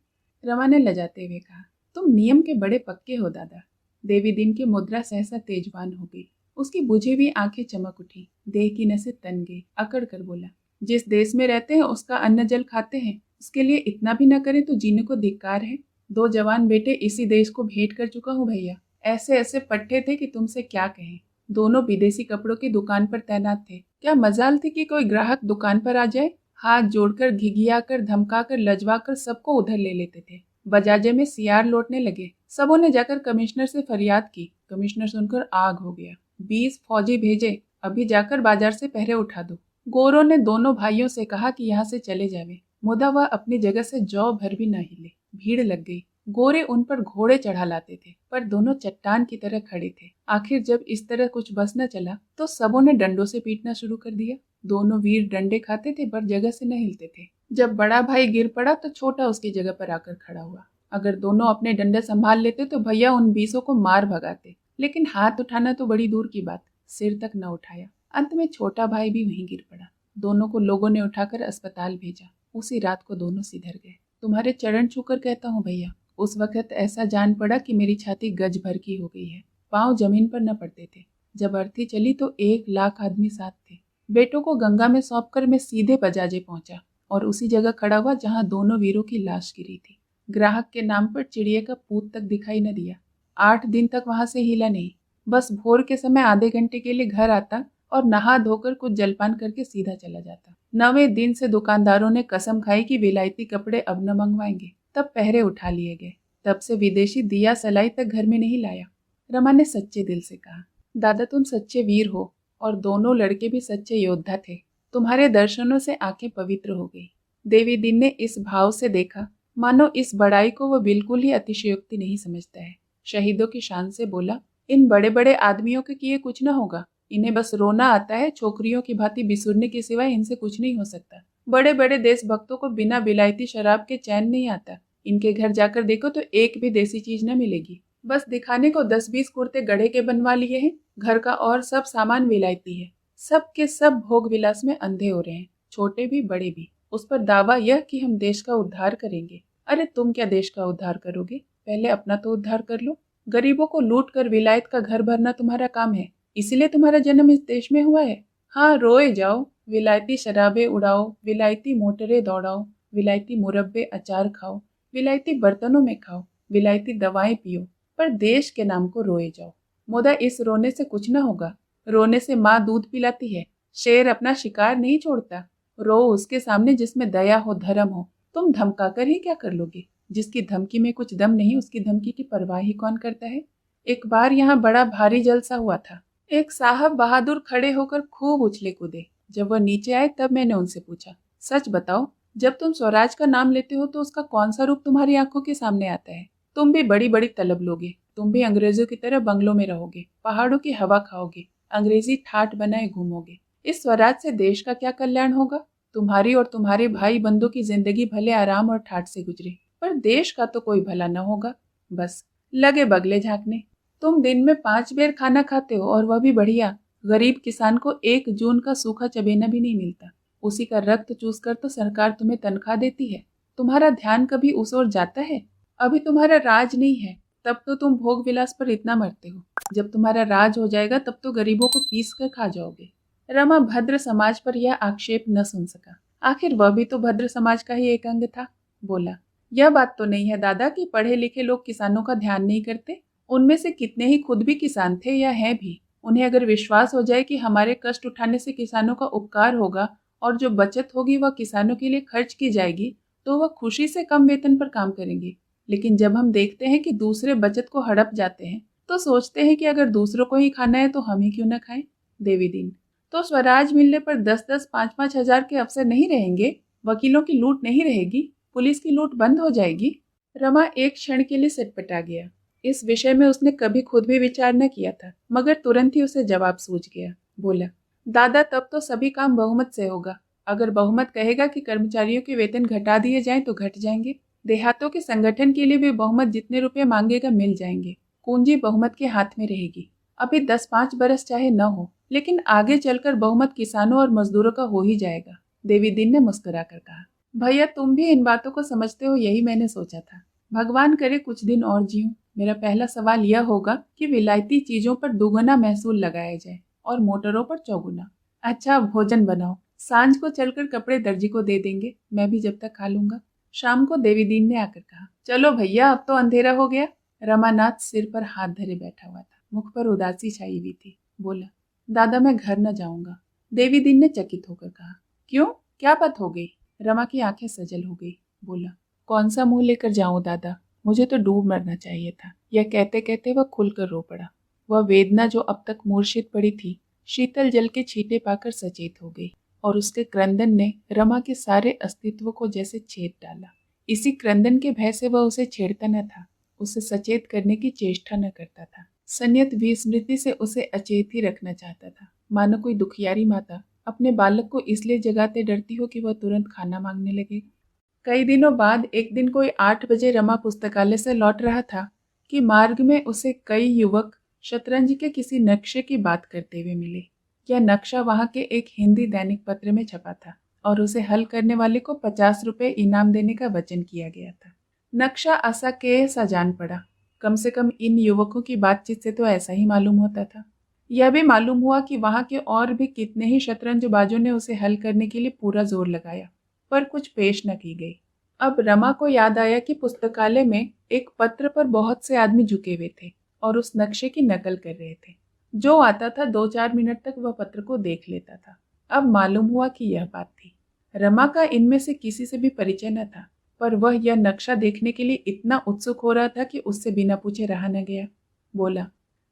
[SPEAKER 1] रमा ने लजाते हुए कहा, तुम नियम के बड़े पक्के हो दादा। देवी दीन की मुद्रा सहसा तेजवान हो गई। उसकी बुझी हुई आंखें चमक उठी, देह की नसें तन गई। अकड़ कर बोला, जिस देश में रहते हैं उसका अन्न जल खाते हैं, उसके लिए इतना भी न करें तो जीने को धिक्कार है। 2 जवान बेटे इसी देश को भेंट कर चुका हूँ भैया। ऐसे ऐसे पट्टे थे कि तुमसे क्या कहें। दोनों विदेशी कपड़ों की दुकान पर तैनात थे। क्या मजाल थी कि कोई ग्राहक दुकान पर आ जाए, हाथ जोड़कर, घिघियाकर, धमकाकर, लजवाकर सबको उधर ले लेते थे। बजाजे में सियार लौटने लगे। सबों ने जाकर कमिश्नर से फरियाद की। कमिश्नर सुनकर आग हो गया। 20 फौजी भेजे, अभी जाकर बाजार से पहरे उठा दो। गोरों ने दोनों भाइयों से कहा कि यहाँ से चले जावे, मुदा वह अपनी जगह से जौ भर भी न हिले। भीड़ लग गई। गोरे उन पर घोड़े चढ़ा लाते थे, पर दोनों चट्टान की तरह खड़े थे। आखिर जब इस तरह कुछ बस न चला तो सबों ने डंडों से पीटना शुरू कर दिया। दोनों वीर डंडे खाते थे, पर जगह से न हिलते थे। जब बड़ा भाई गिर पड़ा तो छोटा उसकी जगह पर आकर खड़ा हुआ। अगर दोनों अपने डंडे संभाल लेते तो भैया उन 20 को मार भगाते, लेकिन हाथ उठाना तो बड़ी दूर की बात, सिर तक न उठाया। अंत में छोटा भाई भी वहीं गिर पड़ा। दोनों को लोगों ने उठाकर अस्पताल भेजा। उसी रात को दोनों सिधर गए। तुम्हारे चरण छूकर कहता हूँ भैया, उस वक्त ऐसा जान पड़ा कि मेरी छाती गज भर की हो गई है। पांव जमीन पर न पड़ते थे। जब अर्थी चली तो 1 लाख आदमी साथ थे। बेटों को गंगा में सौंपकर मैं सीधे बजाजे पहुंचा और उसी जगह खड़ा हुआ जहां दोनों वीरों की लाश गिरी थी। ग्राहक के नाम पर चिड़िया का पूत तक दिखाई न दिया। 8 दिन तक वहां से हिला नहीं। बस भोर के समय आधे घंटे के लिए घर आता और नहा धोकर कुछ जलपान करके सीधा चला जाता। 9वें दिन से दुकानदारों ने कसम खाई कि विलायती कपड़े अब न मंगवाएंगे। तब पहरे उठा लिए गए। तब से विदेशी दिया सलाई तक घर में नहीं लाया। रमा ने सच्चे दिल से कहा, दादा तुम सच्चे वीर हो और दोनों लड़के भी सच्चे योद्धा थे। तुम्हारे दर्शनों से आंखें पवित्र हो गई। देवी दीन ने इस भाव से देखा मानो इस बड़ाई को वह बिल्कुल ही अतिशयोक्ति नहीं समझता है। शहीदों की शान से बोला, इन बड़े बड़े आदमियों के किए कुछ न होगा। इन्हें बस रोना आता है, छोकरियों की भांति बिसुरने के सिवाय इनसे कुछ नहीं हो सकता। बड़े बड़े देशभक्तों को बिना विलायती शराब के चैन नहीं आता। इनके घर जाकर देखो तो एक भी देसी चीज न मिलेगी। बस दिखाने को 10-20 कुर्ते गढ़े के बनवा लिए हैं। घर का और सब सामान विलायती है। सब के सब भोग विलास में अंधे हो रहे हैं, छोटे भी बड़े भी। उस पर दावा यह कि हम देश का उद्धार करेंगे। अरे तुम क्या देश का उद्धार करोगे? पहले अपना तो उद्धार कर लो। गरीबों को लूट कर विलायत का घर भरना तुम्हारा काम है, इसलिए तुम्हारा जन्म इस देश में हुआ है। हाँ, रोए जाओ, विलायती शराबे उड़ाओ, विलायती मोटरें दौड़ाओ, विलायती मुरब्बे अचार खाओ, विलायती बर्तनों में खाओ, विलायती दवाएं पियो, पर देश के नाम को रोए जाओ। मुदा इस रोने से कुछ न होगा। रोने से माँ दूध पिलाती है, शेर अपना शिकार नहीं छोड़ता। रो उसके सामने जिसमें दया हो, धर्म हो। तुम धमका कर ही क्या कर लोगे? जिसकी धमकी में कुछ दम नहीं, उसकी धमकी की परवाह ही कौन करता है? एक बार यहाँ बड़ा भारी जलसा हुआ था। एक साहब बहादुर खड़े होकर खूब उछले कूदे। जब वह नीचे आए तब मैंने उनसे पूछा, सच बताओ, जब तुम स्वराज का नाम लेते हो तो उसका कौन सा रूप तुम्हारी आंखों के सामने आता है? तुम भी बड़ी बड़ी तलब लोगे, तुम भी अंग्रेजों की तरह बंगलों में रहोगे, पहाड़ों की हवा खाओगे, अंग्रेजी ठाट बनाए घूमोगे। इस स्वराज से देश का क्या कल्याण होगा? तुम्हारी और तुम्हारे भाई बंधु की जिंदगी भले आराम और ठाट से गुजरे, पर देश का तो कोई भला न होगा। बस लगे बगले झांकने। तुम दिन में 5 बेर खाना खाते हो, और वह भी बढ़िया। गरीब किसान को 1 जून का सूखा चबेना भी नहीं मिलता। उसी का रक्त चूस कर तो सरकार तुम्हें तनख्वाह देती है। तुम्हारा ध्यान कभी उस ओर जाता है? अभी तुम्हारा राज नहीं है, तब तो तुम भोग विलास पर इतना मरते हो। जब तुम्हारा राज हो जाएगा तब तो गरीबों को पीस कर खा जाओगे। रमा भद्र समाज पर यह आक्षेप न सुन सका। आखिर वह भी तो भद्र समाज का ही एक अंग था। बोला, यह बात तो नहीं है दादा कि पढ़े लिखे लोग किसानों का ध्यान नहीं करते। उनमें से कितने ही खुद भी किसान थे या हैं भी। उन्हें अगर विश्वास हो जाए कि हमारे कष्ट उठाने से किसानों का उपकार होगा और जो बचत होगी वह किसानों के लिए खर्च की जाएगी, तो वह खुशी से कम वेतन पर काम करेंगे। लेकिन जब हम देखते हैं कि दूसरे बचत को हड़प जाते हैं, तो सोचते हैं कि अगर दूसरों को ही खाना है तो हम ही क्यों न खाएं। देवी दीन, तो स्वराज मिलने पर 10-10, 5-5 हजार के अफसर नहीं रहेंगे, वकीलों की लूट नहीं रहेगी, पुलिस की लूट बंद हो जाएगी। रमा एक क्षण के लिए सिटपटा गया। इस विषय में उसने कभी खुद भी विचार न किया था, मगर तुरंत ही उसे जवाब सूझ गया। बोला, दादा तब तो सभी काम बहुमत से होगा। अगर बहुमत कहेगा कि कर्मचारियों के वेतन घटा दिए जाएं तो घट जाएंगे। देहातों के संगठन के लिए भी बहुमत जितने रुपए मांगेगा मिल जाएंगे। पूंजी बहुमत के हाथ में रहेगी। अभी 10-5 बरस चाहे न हो, लेकिन आगे चलकर बहुमत किसानों और मजदूरों का हो ही जाएगा। देवी दीन ने मुस्कुरा कर कहा, भैया तुम भी इन बातों को समझते हो, यही मैंने सोचा था। भगवान करे कुछ दिन और जीऊं। मेरा पहला सवाल यह होगा कि विलायती चीजों पर दुगुना महसूल लगाया जाए और मोटरों पर चौगुना। अच्छा, भोजन बनाओ, सांझ को चलकर कपड़े दर्जी को दे देंगे, मैं भी जब तक खा लूंगा। शाम को देवी दीन ने आकर कहा, चलो भैया अब तो अंधेरा हो गया। रमानाथ सिर पर हाथ धरे बैठा हुआ था, मुख पर उदासी छाई हुई थी। बोला, दादा मैं घर न जाऊंगा। देवी दीन ने चकित होकर कहा, क्यों, क्या बात हो गई? रमा की आंखें सजल हो गई। बोला, कौन सा मुंह लेकर जाऊं दादा, मुझे तो डूब मरना चाहिए था। यह कहते कहते वह खुलकर रो पड़ा। वह वेदना जो अब तक मूर्छित पड़ी थी, शीतल जल के छींटे पाकर सचेत हो गई, और उसके क्रंदन ने रमा के सारे अस्तित्व को जैसे छेद डाला। इसी क्रंदन के भय से वह उसे छेड़ता न था, उसे सचेत करने की चेष्टा न करता था। संयत विस्मृति से उसे अचेत ही रखना चाहता था, मानो कोई दुखियारी माता अपने बालक को इसलिए जगाते डरती हो कि वह तुरंत खाना मांगने लगे। कई दिनों बाद एक दिन कोई 8 बजे रमा पुस्तकालय से लौट रहा था कि मार्ग में उसे कई युवक शतरंज के किसी नक्शे की बात करते हुए मिले। यह नक्शा वहां के एक हिंदी दैनिक पत्र में छपा था और उसे हल करने वाले को 50 रुपए इनाम देने का वचन किया गया था। नक्शा असाकेय सा जान पड़ा। कम से कम इन युवकों की बातचीत से तो ऐसा ही मालूम होता था। यह भी मालूम हुआ कि वहां के और भी कितने ही शतरंजबाजों ने उसे हल करने के लिए पूरा जोर लगाया, पर कुछ पेश न की गई। अब रमा को याद आया कि पुस्तकालय में एक पत्र पर बहुत से आदमी झुके हुए थे और उस नक्शे की नकल कर रहे थे। जो आता था 2-4 मिनट तक वह पत्र को देख लेता था। अब मालूम हुआ कि यह बात थी। रमा का इनमें से किसी से भी परिचय न था, पर वह यह नक्शा देखने के लिए इतना उत्सुक हो रहा था कि उससे बिना पूछे रहा न गया। बोला,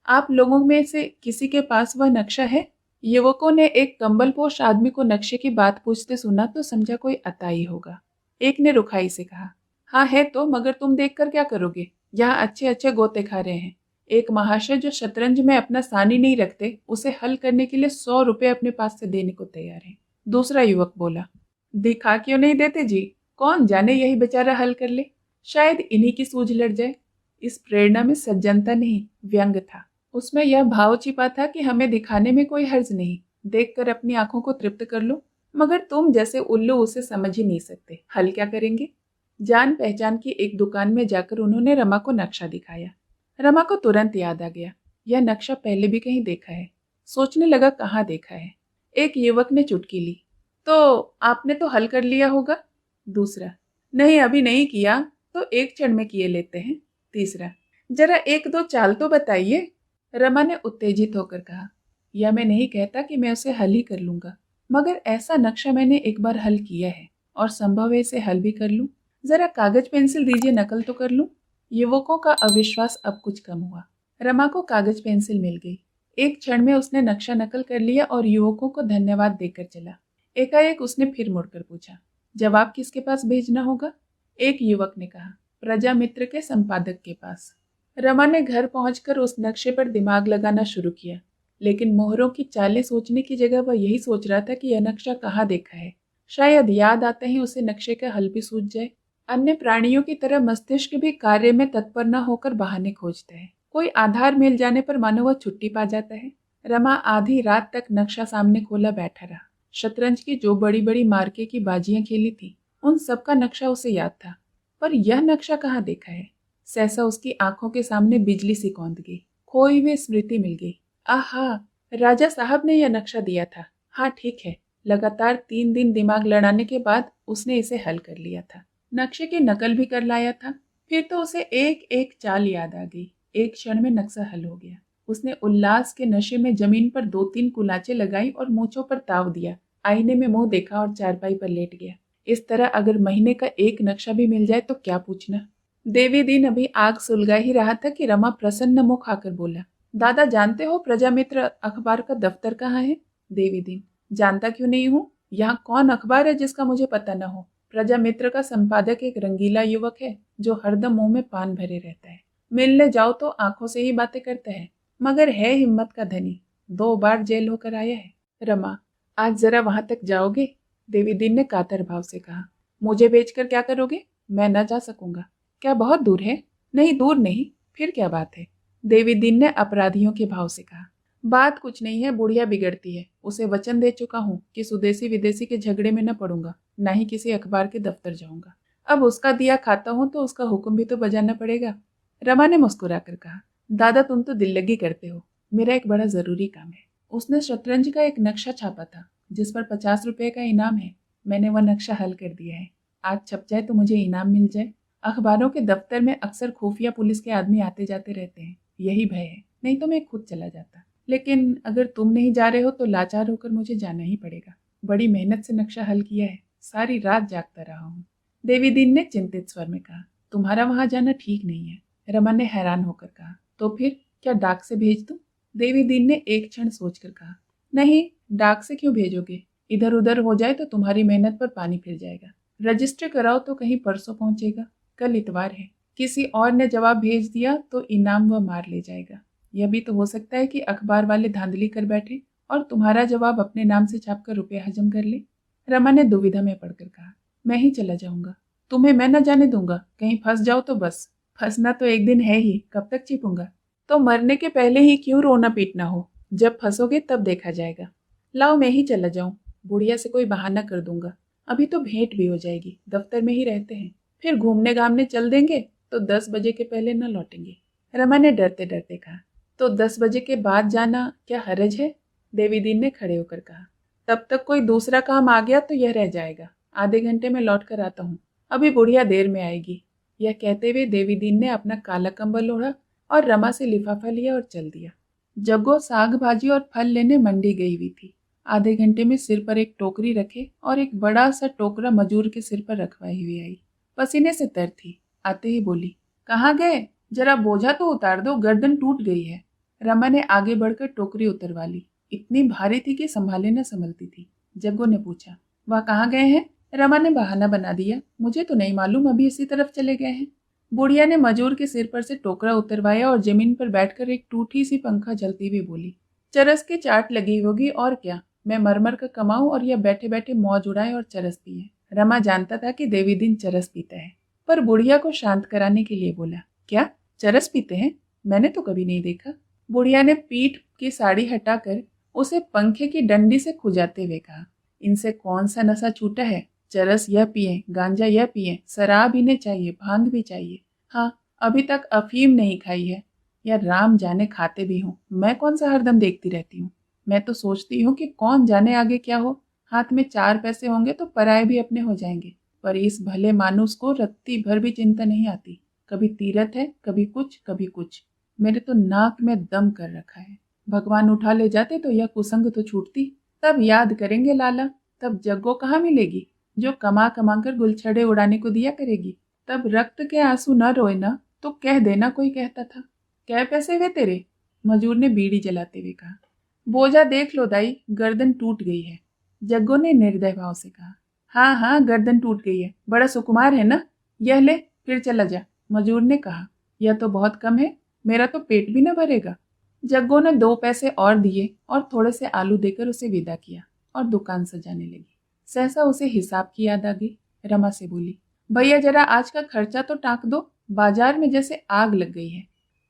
[SPEAKER 1] आप लोगों में से किसी के पास वह नक्शा है? युवकों ने एक कंबलपोश आदमी को नक्शे की बात पूछते सुना तो समझा कोई अताई होगा। एक ने रुखाई से कहा, हाँ है तो, मगर तुम देखकर क्या करोगे? यहाँ अच्छे अच्छे गोते खा रहे हैं। एक महाशय जो शतरंज में अपना सानी नहीं रखते, उसे हल करने के लिए 100 रुपए अपने पास से देने को तैयार है। दूसरा युवक बोला, दिखा क्यों नहीं देते जी? कौन जाने यही बेचारा हल कर ले, शायद इन्हीं की सूझ लड़ जाए। इस प्रेरणा में सज्जनता नहीं, व्यंग था। उसमें यह भाव छिपा था कि हमें दिखाने में कोई हर्ज नहीं, देखकर अपनी आंखों को तृप्त कर लो, मगर तुम जैसे उल्लू उसे समझ ही नहीं सकते। हल क्या करेंगे? जान पहचान की एक दुकान में जाकर उन्होंने रमा को नक्शा दिखाया। रमा को तुरंत याद आ गया, यह नक्शा पहले भी कहीं देखा है। सोचने लगा कहाँ देखा है। एक युवक ने चुटकी ली, तो आपने तो हल कर लिया होगा। दूसरा, नहीं अभी नहीं किया, तो एक क्षण में किए लेते हैं। तीसरा, जरा एक दो चाल तो बताइए। रमा ने उत्तेजित होकर कहा, यह मैं नहीं कहता कि मैं उसे हल ही कर लूंगा, मगर ऐसा नक्शा मैंने एक बार हल किया है और संभव है इसे हल भी कर लूं। जरा कागज पेंसिल दीजिए, नकल तो कर लूं। युवकों का अविश्वास अब कुछ कम हुआ। रमा को कागज पेंसिल मिल गई। एक क्षण में उसने नक्शा नकल कर लिया और युवकों को धन्यवाद देकर चला। एकाएक उसने फिर मुड़कर पूछा, जवाब किसके पास भेजना होगा? एक युवक ने कहा, प्रजा मित्र के संपादक के पास। रमा ने घर पहुंचकर उस नक्शे पर दिमाग लगाना शुरू किया, लेकिन मोहरों की चालें सोचने की जगह वह यही सोच रहा था कि यह नक्शा कहाँ देखा है। शायद याद आते ही उसे नक्शे का हल भी सूझ जाए। अन्य प्राणियों की तरह मस्तिष्क भी कार्य में तत्पर न होकर बहाने खोजता है। कोई आधार मिल जाने पर मानो वह छुट्टी पा जाता है। रमा आधी रात तक नक्शा सामने खोला बैठा रहा। शतरंज की जो बड़ी बड़ी मार्के की बाजियां खेली थी, उन सबका नक्शा उसे याद था, पर यह नक्शा कहाँ देखा है? सहसा उसकी आंखों के सामने बिजली सी कौंध गई। खोई हुई स्मृति मिल गई। आहा, राजा साहब ने यह नक्शा दिया था। हाँ ठीक है, लगातार 3 दिन दिमाग लड़ाने के बाद उसने इसे हल कर लिया था। नक्शे की नकल भी कर लाया था। फिर तो उसे एक एक चाल याद आ गई। एक क्षण में नक्शा हल हो गया। उसने उल्लास के नशे में जमीन पर 2-3 कुलाचे लगाई और मूंछों पर ताव दिया। आईने में मुंह देखा और चारपाई पर लेट गया। इस तरह अगर महीने का एक नक्शा भी मिल जाए तो क्या पूछना। देवी दीन अभी आग सुलगा ही रहा था कि रमा प्रसन्न मुख आकर बोला, दादा जानते हो प्रजामित्र अखबार का दफ्तर कहाँ है? देवी दीन, जानता क्यों नहीं हूँ? यहाँ कौन अखबार है जिसका मुझे पता न हो? प्रजा मित्र का संपादक एक रंगीला युवक है जो हरदम मुंह में पान भरे रहता है। मिलने जाओ तो आंखों से ही बातें करता है, मगर है हिम्मत का धनी। 2 बार जेल होकर आया है। रमा, आज जरा वहां तक जाओगे? देवी दीन ने कातर भाव से कहा। मुझे बेचकर क्या करोगे? मैं न जा सकूंगा। क्या बहुत दूर है? नहीं दूर नहीं, फिर क्या बात है? देवी दीन ने अपराधियों के भाव से कहा। बात कुछ नहीं है, बुढ़िया बिगड़ती है। उसे वचन दे चुका हूँ कि स्वदेशी विदेशी के झगड़े में न पड़ूंगा, न ही किसी अखबार के दफ्तर जाऊंगा। अब उसका दिया खाता हूँ तो उसका हुक्म भी तो बजाना पड़ेगा। रमा ने मुस्कुराकर कहा, दादा तुम तो दिल लगी करते हो। मेरा एक बड़ा जरूरी काम है। उसने शतरंज का एक नक्शा छापा था जिस पर 50 रुपए का इनाम है। मैंने वह नक्शा हल कर दिया है। आज छप जाए तो मुझे इनाम मिल जाए। अखबारों के दफ्तर में अक्सर खुफिया पुलिस के आदमी आते जाते रहते हैं, यही भय है, नहीं तो मैं खुद चला जाता। लेकिन अगर तुम नहीं जा रहे हो तो लाचार होकर मुझे जाना ही पड़ेगा। बड़ी मेहनत से नक्शा हल किया है, सारी रात जागता रहा हूँ। देवी दीन ने चिंतित स्वर में कहा, तुम्हारा वहां जाना ठीक नहीं है। रमन ने हैरान होकर कहा, तो फिर क्या डाक से भेज दूं? देवी दीन ने एक क्षण सोचकर कहा, नहीं, डाक से क्यों भेजोगे? इधर उधर हो जाए तो तुम्हारी मेहनत पर पानी फिर जाएगा। रजिस्टर कराओ तो कहीं परसों पहुंचेगा, कल इतवार है। किसी और ने जवाब भेज दिया तो इनाम वह मार ले जाएगा। यह भी तो हो सकता है कि अखबार वाले धांधली कर बैठे और तुम्हारा जवाब अपने नाम से छापकर रुपया हजम कर ले। रमा ने दुविधा में पड़कर कहा, मैं ही चला जाऊंगा, तुम्हें मैं न जाने दूंगा। कहीं फंस जाओ तो बस। फंसना तो एक दिन है ही, कब तक छिपूंगा? तो मरने के पहले ही क्यों रोना पीटना हो? जब फंसोगे तब देखा जाएगा। लाओ मैं ही चला जाऊं, बुढ़िया से कोई बहाना कर दूंगा। अभी तो भेंट भी हो जाएगी, दफ्तर में ही रहते हैं। फिर घूमने घामने चल देंगे तो 10 बजे के पहले न लौटेंगे। रमा ने डरते डरते कहा, तो 10 बजे के बाद जाना क्या हरज है? देवी दीन ने खड़े होकर कहा, तब तक कोई दूसरा काम आ गया तो यह रह जाएगा। आधे घंटे में लौट कर आता हूँ, अभी बुढ़िया देर में आएगी। यह कहते हुए देवी दीन ने अपना काला कंबल ओढ़ा और रमा से लिफाफा लिया और चल दिया। जग्गो साग भाजी और फल लेने मंडी गई हुई थी। आधे घंटे में सिर पर एक टोकरी रखे और एक बड़ा सा टोकरा मजूर के सिर पर रखवाई हुई आई। पसीने से तर थी। आते ही बोली, कहाँ गए? जरा बोझा तो उतार दो, गर्दन टूट गई है। रमा ने आगे बढ़कर टोकरी उतरवा ली। इतनी भारी थी कि संभाले न संभलती थी। जग्गो ने पूछा, वह कहाँ गए हैं? रमा ने बहाना बना दिया, मुझे तो नहीं मालूम, अभी इसी तरफ चले गए हैं। बुढ़िया ने मजूर के सिर पर से टोकरा उतरवाया और जमीन पर बैठकर एक टूटी सी पंखा जलती हुई बोली, चरस की चाट लगी होगी और क्या। मैं मरमर का कमाऊं और यह बैठे बैठे मौज उड़ाए और चरस पिए। रमा जानता था कि देवी दिन चरस पीता है, पर बुढ़िया को शांत कराने के लिए बोला, क्या चरस पीते हैं? मैंने तो कभी नहीं देखा। बुढ़िया ने पीठ की साड़ी हटाकर उसे पंखे की डंडी से खुजाते हुए कहा, इनसे कौन सा नशा छूटा है? चरस यह पिए, गांजा यह पिए, शराब इन्हें चाहिए, भांग भी चाहिए। हाँ, अभी तक अफीम नहीं खाई है, या राम जाने खाते भी हों। मैं कौन सा हरदम देखती रहती हूँ। मैं तो सोचती हूँ कि कौन जाने आगे क्या हो। हाथ में 4 पैसे होंगे तो पराये भी अपने हो जाएंगे, पर इस भले मानुस को रत्ती भर भी चिंता नहीं आती। कभी तीरथ है, कभी कुछ, कभी कुछ। मेरे तो नाक में दम कर रखा है। भगवान उठा ले जाते तो यह कुसंग तो छूटती। तब याद करेंगे लाला, तब जग्गो कहाँ मिलेगी जो कमा कमा कर गुलछड़े उड़ाने को दिया करेगी। तब रक्त के आंसू न रोए ना तो कह देना कोई कहता था। क्या पैसे हुए तेरे? मजूर ने बीड़ी जलाते हुए कहा। बोझा देख लो दाई, गर्दन टूट गई है। जग्गो ने निर्दय भाव से कहा। हाँ हाँ, गर्दन टूट गई है, बड़ा सुकुमार है ना। यह ले, फिर चला जा। मजूर ने कहा, यह तो बहुत कम है, मेरा तो पेट भी न भरेगा। जग्गो ने 2 पैसे और दिए और थोड़े से आलू देकर उसे विदा किया और दुकान सजाने लगी। सहसा उसे हिसाब की याद आ गई। रमा से बोली, भैया जरा आज का खर्चा तो टाँक दो, बाजार में जैसे आग लग गई है।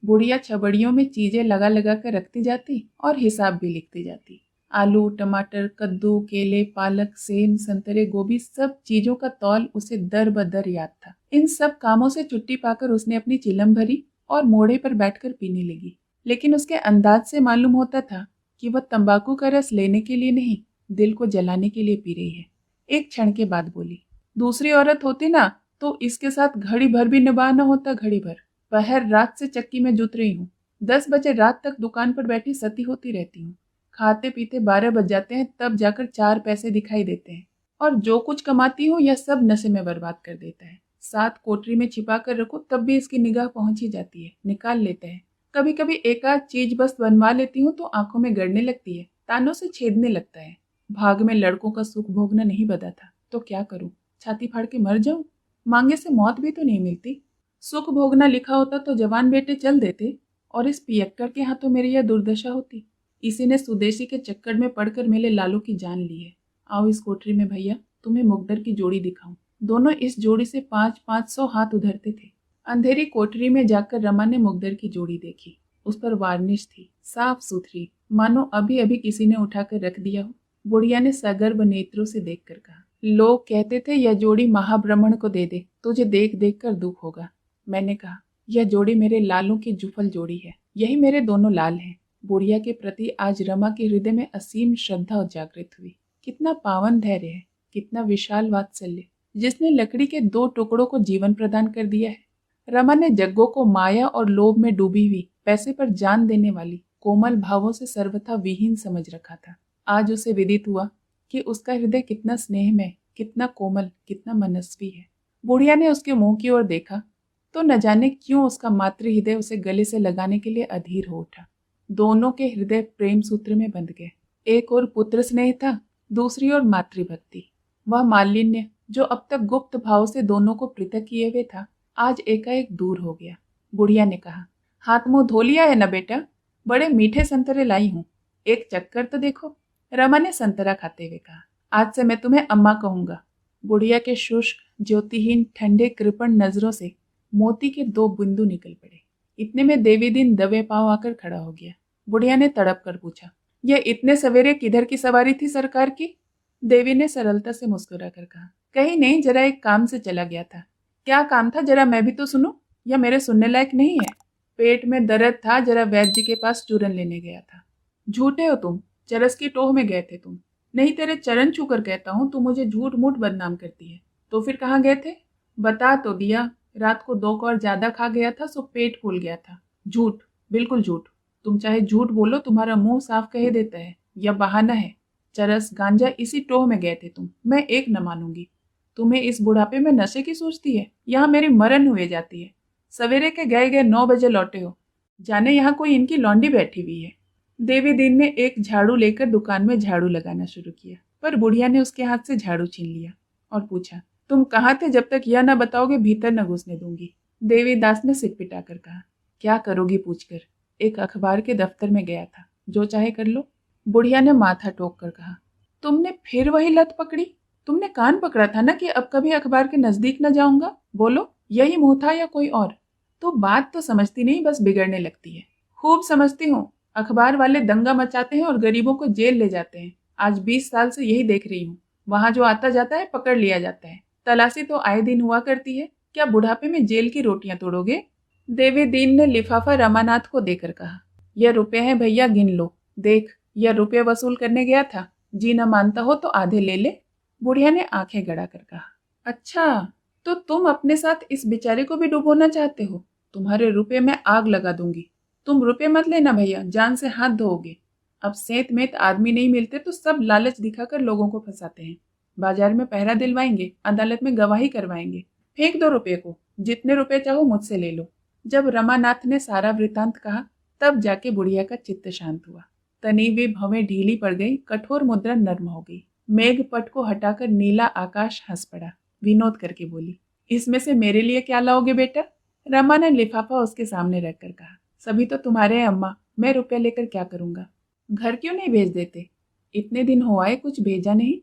[SPEAKER 1] बुढ़िया छबड़ियों में चीजें लगा लगा कर रखती जाती और हिसाब भी लिखती जाती। आलू, टमाटर, कद्दू, केले, पालक, सेम, संतरे, गोभी, सब चीजों का तौल उसे दर बदर याद था। इन सब कामों से छुट्टी पाकर उसने अपनी चिलम भरी और मोड़े पर बैठकर पीने लगी। लेकिन उसके अंदाज से मालूम होता था कि वह तंबाकू का रस लेने के लिए नहीं, दिल को जलाने के लिए पी रही है। एक क्षण के बाद बोली, दूसरी औरत होती ना तो इसके साथ घड़ी भर भी निभा न होता। घड़ी भर पहर रात से चक्की में जुत रही हूँ। 10 बजे रात तक दुकान पर बैठी सती होती रहती हूँ। खाते पीते 12 बज जाते हैं, तब जाकर 4 पैसे दिखाई देते हैं, और जो कुछ कमाती हूँ यह सब नशे में बर्बाद कर देता है। 7 कोठरी में छिपा कर रखो तब भी इसकी निगाह पहुंच ही जाती है, निकाल लेता है। कभी कभी एक आध चीज बस बनवा लेती हूँ तो आंखों में गड़ने लगती है, तानों से छेदने लगता है। भाग में लड़कों का सुख भोगना नहीं बदा था, तो क्या करूं? छाती फाड़ के मर जाऊं? मांगे से मौत भी तो नहीं मिलती। सुख भोगना लिखा होता तो जवान बेटे चल देते, और इस पियक्कड़ के हाथों मेरी यह दुर्दशा होती। इसी ने स्वदेशी के चक्कर में पड़कर मेरे लालू की जान ली है। आओ इस कोठरी में भैया, तुम्हें मुकद्दर की जोड़ी दिखाऊं। दोनों इस जोड़ी से 500-500 हाथ उधरते थे। अंधेरी कोठरी में जाकर रमा ने मुकद्दर की जोड़ी देखी। उस पर वार्निश थी, साफ सुथरी, मानो अभी अभी किसी ने उठाकर रख दिया हो। बुढ़िया ने सगर्भ नेत्रों से देखकर कहा, लोग कहते थे यह जोड़ी महाब्रह्मण को दे दे, तुझे देख देख कर दुख होगा। मैंने कहा, यह जोड़ी मेरे लालों की जुफल जोड़ी है, यही मेरे दोनों लाल हैं। बुढ़िया के प्रति आज रमा के हृदय में असीम श्रद्धा उजागृत हुई। कितना पावन धैर्य है, कितना विशाल वात्सल्य, जिसने लकड़ी के 2 टुकड़ों को जीवन प्रदान कर दिया है। रमा ने जग्गो को माया और लोभ में डूबी हुई, पैसे पर जान देने वाली, कोमल भावों से सर्वथा विहीन समझ रखा था। आज उसे विदित हुआ कि उसका हृदय कितना स्नेहमय, कितना कोमल, कितना मनस्वी है। बुढ़िया ने उसके मुंह की ओर देखा तो न जाने क्यों उसका मातृ हृदय उसे गले से लगाने के लिए अधीर हो उठा। दोनों के हृदय प्रेम सूत्र में बंध गए। एक और पुत्र स्नेह था, दूसरी ओर मातृभक्ति। वह मालिन्य जो अब तक गुप्त भाव से दोनों को पृथक किए हुए था, आज एकाएक दूर हो गया। बुढ़िया ने कहा, हाथ मुंह धो लिया है ना बेटा? बड़े मीठे संतरे लाई हूँ, एक चक्कर तो देखो। रमा ने संतरा खाते हुए कहा, आज से मैं तुम्हें अम्मा कहूंगा। बुढ़िया के शुष्क, ज्योतिहीन, ठंडे कृपण नजरों से मोती के 2 बिंदु निकल पड़े। इतने में देवी दिन दबे पांव आकर खड़ा हो गया। बुढ़िया ने तड़प कर पूछा, यह इतने सवेरे किधर की सवारी थी सरकार की? देवी ने सरलता से मुस्कुरा कर कहा, कहीं नहीं, जरा एक काम से चला गया था। क्या काम था, जरा मैं भी तो सुनूं, या मेरे सुनने लायक नहीं है? पेट में दर्द था, जरा वैद्य जी के पास चूरन लेने गया था। झूठे हो तुम, चरस की टोह में गए थे तुम। नहीं, तेरे चरण छूकर कहता हूँ, तू मुझे झूठ मूठ बदनाम करती है। तो फिर कहाँ गए थे? बता तो दिया, रात को 2 कौर ज्यादा खा गया था, सो पेट फूल गया था। झूठ, बिल्कुल झूठ। तुम चाहे झूठ बोलो, तुम्हारा मुंह साफ कह देता है, यह बहाना है। चरस, गांजा, इसी टोह में गए थे तुम, मैं एक न मानूंगी। तुम्हें इस बुढ़ापे में नशे की सोचती है? यहाँ मेरी मरन हुए जाती है। सवेरे के गए गए 9 बजे लौटे हो, जाने यहाँ कोई इनकी लौंडी बैठी हुई है। देवी दीन ने एक झाड़ू लेकर दुकान में झाड़ू लगाना शुरू किया, पर बुढ़िया ने उसके हाथ से झाड़ू छीन लिया और पूछा, तुम कहाँ थे? जब तक यह न बताओगे भीतर न घुसने दूंगी। देवीदास ने सिर पिटाकर कहा, क्या करोगी पूछकर? एक अखबार के दफ्तर में गया था, जो चाहे कर लो। बुढ़िया ने माथा टोक कर कहा, तुमने फिर वही लत पकड़ी? तुमने कान पकड़ा था ना कि अब कभी अखबार के नजदीक न जाऊंगा। बोलो, यही मुंह था या कोई और? तो बात तो समझती नहीं, बस बिगड़ने लगती है। खूब समझती हूँ, अखबार वाले दंगा मचाते हैं और गरीबों को जेल ले जाते हैं। आज 20 साल से यही देख रही हूँ। वहां जो आता जाता है पकड़ लिया जाता है। तलाशी तो आए दिन हुआ करती है। क्या बुढ़ापे में जेल की रोटियां तोड़ोगे? देवी दीन ने लिफाफा रमानाथ को देकर कहा, यह रुपए हैं भैया, गिन लो। देख, यह रुपए वसूल करने गया था। जी न मानता हो तो आधे ले ले। बुढ़िया ने आंखें गड़ाकर कहा, अच्छा, तो तुम अपने साथ इस बेचारे को भी डुबोना चाहते हो? तुम्हारे रुपए में आग लगा दूंगी। तुम रुपए मत लेना भैया, जान से हाथ धोओगे। अब सेंत मेत आदमी नहीं मिलते तो सब लालच दिखाकर लोगों को फंसाते हैं। बाजार में पहरा दिलवाएंगे, अदालत में गवाही करवाएंगे। फेंक दो रुपये को, जितने रुपए चाहो मुझसे ले लो। जब रमानाथ ने सारा वृतांत कहा तब जाके बुढ़िया का चित्त शांत हुआ। तनी हुई भवें ढीली पड़ गई, कठोर मुद्रा नर्म हो गई। मेघ पट को हटाकर नीला आकाश हंस पड़ा। विनोद करके बोली, इसमें से मेरे लिए क्या लाओगे बेटा? रमा ने लिफाफा उसके सामने रखकर कहा, सभी तो तुम्हारे हैं अम्मा, मैं रुपया लेकर क्या करूंगा? घर क्यों नहीं भेज देते? इतने दिन हो आए, कुछ भेजा नहीं।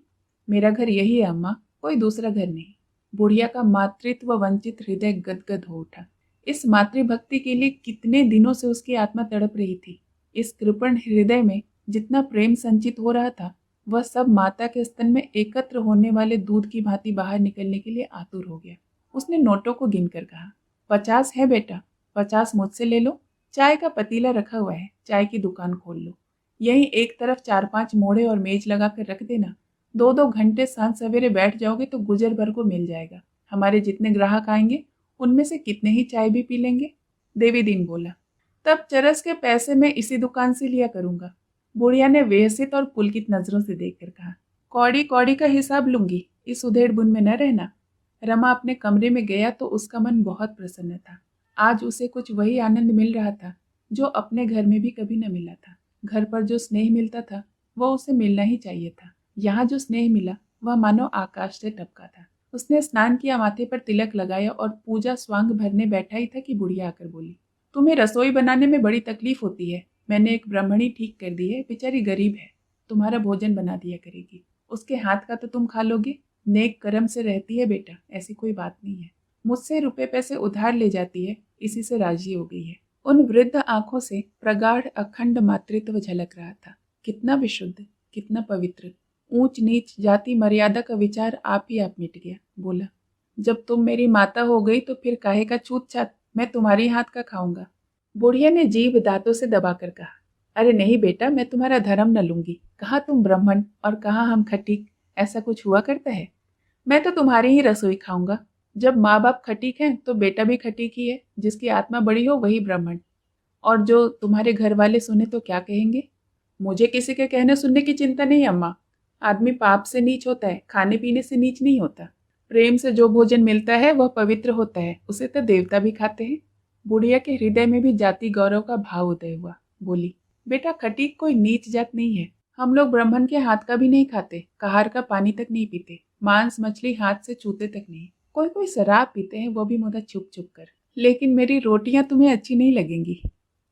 [SPEAKER 1] मेरा घर यही है अम्मा, कोई दूसरा घर नहीं। बुढ़िया का मातृत्व वंचित हृदय गदगद हो उठा। इस मातृभक्ति के लिए कितने दिनों से उसकी आत्मा तड़प रही थी। इस कृपण हृदय में जितना प्रेम संचित हो रहा था, वह सब माता के स्तन में एकत्र होने वाले दूध की भांति बाहर निकलने के लिए आतुर हो गया। उसने नोटों को गिनकर कहा, 50 है बेटा, 50 मुझसे ले लो। चाय का पतीला रखा हुआ है, चाय की दुकान खोल लो। यहीं एक तरफ 4-5 मोड़े और मेज लगा कर रख देना। 2-2 घंटे सांझ सवेरे बैठ जाओगे तो गुजर भर को मिल जाएगा। हमारे जितने ग्राहक आएंगे उनमें से कितने ही चाय भी पी लेंगे। देवी दीन बोला, तब चरस के पैसे मैं इसी दुकान से लिया करूंगा। बुढ़िया ने व्यसित और पुलकित नजरों से देखकर कहा, कौड़ी कौड़ी का हिसाब लूंगी, इस उधेड़ बुन में न रहना। रमा अपने कमरे में गया तो उसका मन बहुत प्रसन्न था। आज उसे कुछ वही आनंद मिल रहा था जो अपने घर में भी कभी न मिला था। घर पर जो स्नेह मिलता था वह उसे मिलना ही चाहिए था। यहाँ जो स्नेह मिला वह मानो आकाश से टपका था। उसने स्नान किया, माथे पर तिलक लगाया और पूजा स्वांग भरने बैठा ही था कि बुढ़िया आकर बोली, तुम्हें रसोई बनाने में बड़ी तकलीफ होती है। मैंने एक ब्राह्मणी ठीक कर दी है, बेचारी गरीब है, तुम्हारा भोजन बना दिया करेगी। उसके हाथ का तो तुम खा लोगे। नेक कर्म से रहती है बेटा, ऐसी कोई बात नहीं है। मुझसे रुपए पैसे उधार ले जाती है, इसी से राजी हो गई है। उन वृद्ध आंखों से प्रगाढ़ अखंड मातृत्व झलक रहा था। कितना विशुद्ध, कितना पवित्र। ऊंच नीच जाति मर्यादा का विचार आप ही आप मिट गया। बोला, जब तुम मेरी माता हो गई तो फिर काहे का छूत छात, मैं तुम्हारी हाथ का खाऊंगा। बुढ़िया ने जीभ दांतों से दबाकर कहा, अरे नहीं बेटा, मैं तुम्हारा धर्म न लूंगी। कहाँ तुम ब्राह्मण और कहाँ हम खटीक, ऐसा कुछ हुआ करता है? मैं तो तुम्हारी ही रसोई खाऊंगा। जब माँ बाप खटीक हैं तो बेटा भी खटीक ही है। जिसकी आत्मा बड़ी हो वही ब्राह्मण। और जो तुम्हारे घर वाले सुने तो क्या कहेंगे? मुझे किसी के कहने सुनने की चिंता नहीं अम्मा। आदमी पाप से नीच होता है, खाने पीने से नीच नहीं होता। प्रेम से जो भोजन मिलता है वह पवित्र होता है, उसे तो देवता भी खाते हैं। बुढ़िया के हृदय में भी जाति गौरव का भाव उदय हुआ। बोली, बेटा खटीक कोई नीच जात नहीं है। हम लोग ब्राह्मण के हाथ का भी नहीं खाते, कहार का पानी तक नहीं पीते, मांस मछली हाथ से छूते तक नहीं। कोई कोई शराब पीते हैं, वो भी मुदा छुप छुप कर। लेकिन मेरी रोटियां तुम्हें अच्छी नहीं लगेंगी।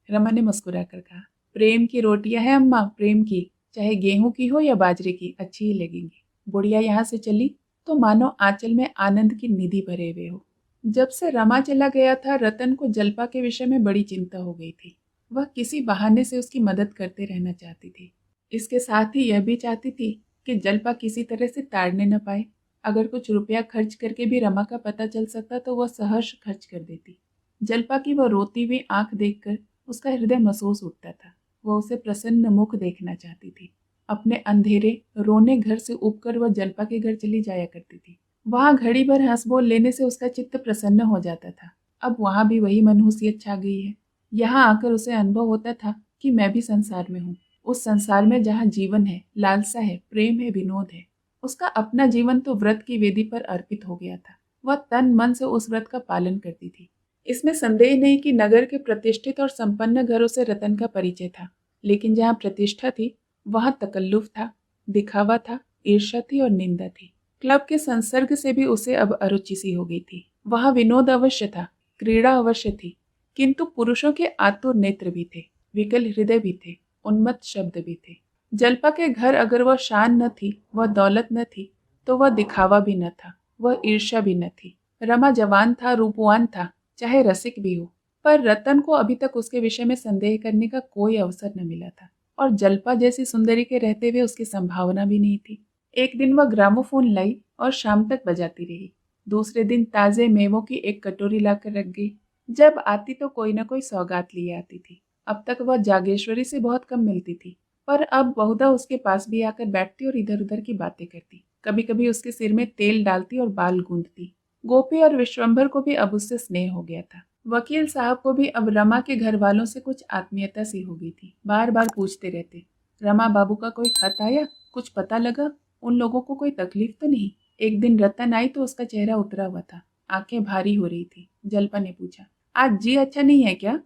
[SPEAKER 1] रमा ने मुस्कुरा कर कहा, प्रेम की रोटियां हैं अम्मा, प्रेम की, चाहे गेहूं की हो या बाजरे की, अच्छी ही लगेंगी। बुढ़िया यहाँ से चली तो मानो आंचल में आनंद की निधि भरे हुए हो। जब से रमा चला गया था, रतन को जल्पा के विषय में बड़ी चिंता हो गई थी। वह किसी बहाने से उसकी मदद करते रहना चाहती थी। इसके साथ ही यह भी चाहती थी कि जल्पा किसी तरह से ताड़ने न पाए। अगर कुछ रुपया खर्च करके भी रमा का पता चल सकता तो वह सहर्ष खर्च कर देती। जल्पा की वह रोती हुई आंख देखकर उसका हृदय महसूस उठता था। वह उसे प्रसन्न मुख देखना चाहती थी। अपने अंधेरे रोने घर से उबकर वह जल्पा के घर चली जाया करती थी। वहां घड़ी भर हंस बोल लेने से उसका चित्त प्रसन्न हो जाता था। अब वहां भी वही मनहूसियत छा गई है। यहाँ आकर उसे अनुभव होता था कि मैं भी संसार में हूँ, उस संसार में जहाँ जीवन है, लालसा है, प्रेम है, विनोद है। उसका अपना जीवन तो व्रत की वेदी पर अर्पित हो गया था। वह तन मन से उस व्रत का पालन करती थी। इसमें संदेह नहीं कि नगर के प्रतिष्ठित और संपन्न घरों से रतन का परिचय था, लेकिन जहाँ प्रतिष्ठा थी वहां तकल्लुफ था, दिखावा था, ईर्ष्या थी और निंदा थी। क्लब के संसर्ग से भी उसे अब अरुचि सी हो गई थी। वहां विनोद अवश्य था, क्रीड़ा अवश्य थी, किंतु पुरुषों के आतुर नेत्र भी थे, विकल हृदय भी थे, उन्मत्त शब्द भी थे। जल्पा के घर अगर वह शान न थी, वह दौलत न थी, तो वह दिखावा भी न था, वह ईर्ष्या भी न थी। रमा जवान था, रूपवान था, चाहे रसिक भी हो, पर रतन को अभी तक उसके विषय में संदेह करने का कोई अवसर न मिला था, और जल्पा जैसी सुंदरी के रहते हुए उसकी संभावना भी नहीं थी। एक दिन वह ग्रामोफोन लाई और शाम तक बजाती रही। दूसरे दिन ताजे मेवों की एक कटोरी लाकर रख गई। जब आती तो कोई न कोई सौगात लिए आती थी। अब तक वह जागेश्वरी से बहुत कम मिलती थी, पर अब बहुधा उसके पास भी आकर बैठती और इधर उधर की बातें करती। कभी कभी उसके सिर में तेल डालती और बाल गूंथती। गोपी और विश्वंभर को भी अब उससे स्नेह हो गया था। वकील साहब को भी अब रमा के घर वालों से कुछ आत्मीयता सी हो गई थी। बार बार पूछते रहते, रमा बाबू का कोई खत आया, कुछ पता लगा, उन लोगों को कोई तकलीफ तो नहीं। एक दिन रतन आई तो उसका चेहरा उतरा हुआ था, आंखें भारी हो रही थी। जल्पा ने पूछा, आज जी अच्छा नहीं है क्या?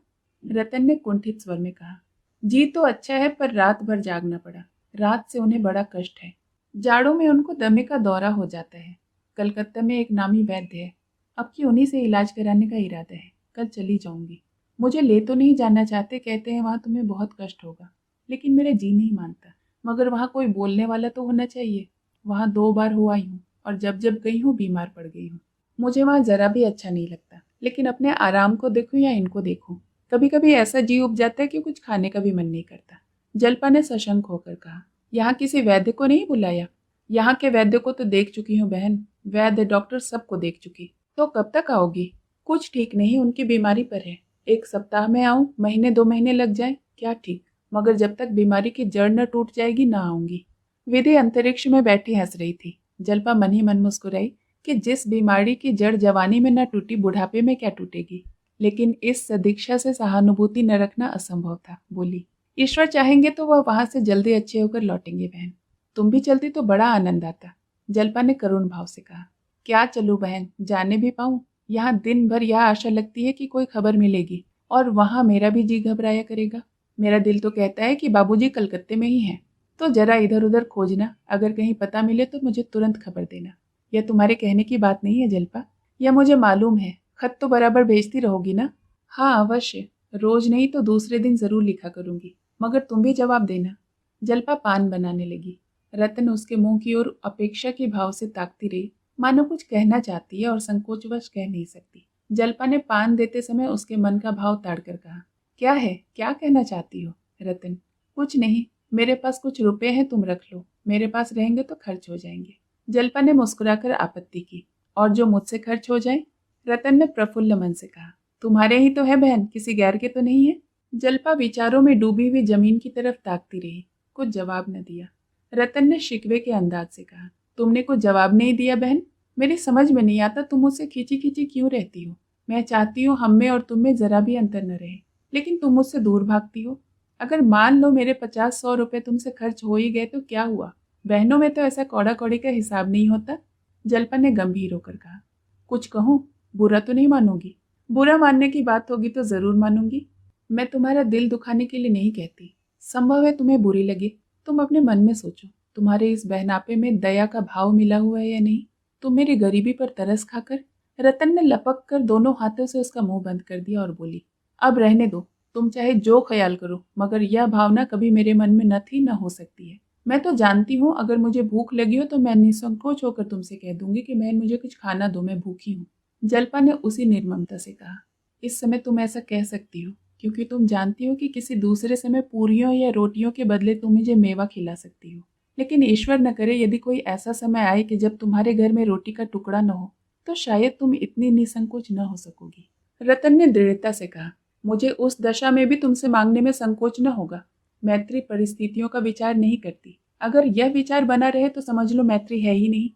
[SPEAKER 1] रतन ने कुंठित स्वर में कहा, जी तो अच्छा है, पर रात भर जागना पड़ा। रात से उन्हें बड़ा कष्ट है। जाड़ों में उनको दमे का दौरा हो जाता है। कलकत्ता में एक नामी वैद्य है, अब की उन्हीं से इलाज कराने का इरादा है। कल चली जाऊंगी। मुझे ले तो नहीं जाना चाहते, कहते हैं वहां तुम्हें बहुत कष्ट होगा, लेकिन मेरा जी नहीं मानता। मगर वहां कोई बोलने वाला तो होना चाहिए। वहां 2 बार हो आई हूँ, और जब जब गई हूँ बीमार पड़ गई हूँ। मुझे वहां जरा भी अच्छा नहीं लगता, लेकिन अपने आराम को देखूं या इनको देखूं, कभी कभी ऐसा जी उब जाता है कि कुछ खाने का भी मन नहीं करता। जल्पा ने सशंक होकर कहा, यहाँ किसी वैद्य को नहीं बुलाया? यहाँ के वैद्य को तो देख चुकी हूँ बहन, वैद्य डॉक्टर सबको देख चुकी। तो कब तक आओगी? कुछ ठीक नहीं, उनकी बीमारी पर है। 1 सप्ताह में आऊं, महीने 2 महीने लग जाए, क्या ठीक, मगर जब तक बीमारी की जड़ न टूट जाएगी ना आऊंगी। विधि अंतरिक्ष में बैठी हंस रही थी। जल्पा मन ही मन मुस्कुराई कि जिस बीमारी की जड़ जवानी में न टूटी, बुढ़ापे में क्या टूटेगी। लेकिन इस सदीक्षा से सहानुभूति न रखना असंभव था। बोली, ईश्वर चाहेंगे तो वह वहां से जल्दी अच्छे होकर लौटेंगे बहन। तुम भी चलती तो बड़ा आनंद आता। जल्पा ने करुण भाव से कहा, क्या चलूं बहन, जाने भी पाऊं? यहाँ दिन भर यह आशा लगती है कि कोई खबर मिलेगी, और वहां मेरा भी जी घबराया करेगा। मेरा दिल तो कहता है कि बाबूजी कलकत्ते में ही हैं, तो जरा इधर उधर खोजना, अगर कहीं पता मिले तो मुझे तुरंत खबर देना। यह तुम्हारे कहने की बात नहीं है जल्पा, यह मुझे मालूम है। खत तो बराबर भेजती रहोगी ना? हाँ अवश्य, रोज नहीं तो दूसरे दिन जरूर लिखा करूंगी, मगर तुम भी जवाब देना। जल्पा पान बनाने लगी। रतन उसके मुंह की ओर अपेक्षा के भाव से ताकती रही, मानो कुछ कहना चाहती है और संकोचवश कह नहीं सकती। जल्पा ने पान देते समय उसके मन का भाव ताड़कर कहा, क्या है, क्या कहना चाहती हो? रतन, कुछ नहीं, मेरे पास कुछ रुपए हैं, तुम रख लो, मेरे पास रहेंगे तो खर्च हो जाएंगे। जल्पा ने मुस्कुराकर आपत्ति की, और जो मुझसे खर्च हो जाए? रतन ने प्रफुल्ल मन से कहा, तुम्हारे ही तो है बहन, किसी गैर के तो नहीं है। जल्पा विचारों में डूबी हुई जमीन की तरफ ताकती रही, कुछ जवाब न दिया। रतन ने शिकवे के अंदाज से कहा, तुमने कुछ जवाब नहीं दिया बहन? मेरी समझ में नहीं आता तुम मुझसे खींची खींची क्यों रहती हो। मैं चाहती हूँ हम में और तुम में जरा भी अंतर न रहे, लेकिन तुम मुझसे दूर भागती हो। अगर मान लो मेरे 50-100 रुपए तुमसे खर्च हो ही गए तो क्या हुआ? बहनों में तो ऐसा कौड़ा कौड़ी का हिसाब नहीं होता। जल्पा ने गंभीर होकर कहा, कुछ कहूँ, बुरा तो नहीं मानोगी? बुरा मानने की बात होगी तो जरूर मानूंगी। मैं तुम्हारा दिल दुखाने के लिए नहीं कहती। संभव है तुम्हें बुरी लगे, तुम अपने मन में सोचो, तुम्हारे इस बहनापे में दया का भाव मिला हुआ है या नहीं? तुम मेरी गरीबी पर तरस खाकर? रतन ने लपक कर दोनों हाथों से उसका मुंह बंद कर दिया और बोली, अब रहने दो, तुम चाहे जो ख्याल करो, मगर यह भावना कभी मेरे मन में न थी, न हो सकती है। मैं तो जानती हूँ अगर मुझे भूख लगी हो तो मैं निसंकोच होकर तुमसे कह दूंगी कि बहन मुझे कुछ खाना दो, मैं भूखी हूँ। जल्पा ने उसी निर्ममता से कहा, इस समय तुम ऐसा कह सकती हो क्योंकि तुम जानती हो कि किसी दूसरे समय पूरियों या रोटियों के बदले तुम मुझे मेवा खिला सकती हो, लेकिन ईश्वर न करे यदि कोई ऐसा समय आए कि जब तुम्हारे घर में रोटी का टुकड़ा न हो, तो शायद तुम इतनी निसंकोच न हो सकोगी। रतन ने दृढ़ता से कहा, मुझे उस दशा में भी तुमसे मांगने में संकोच न होगा। मैत्री परिस्थितियों का विचार नहीं करती। अगर यह विचार बना रहे तो समझ लो मैत्री है ही नहीं।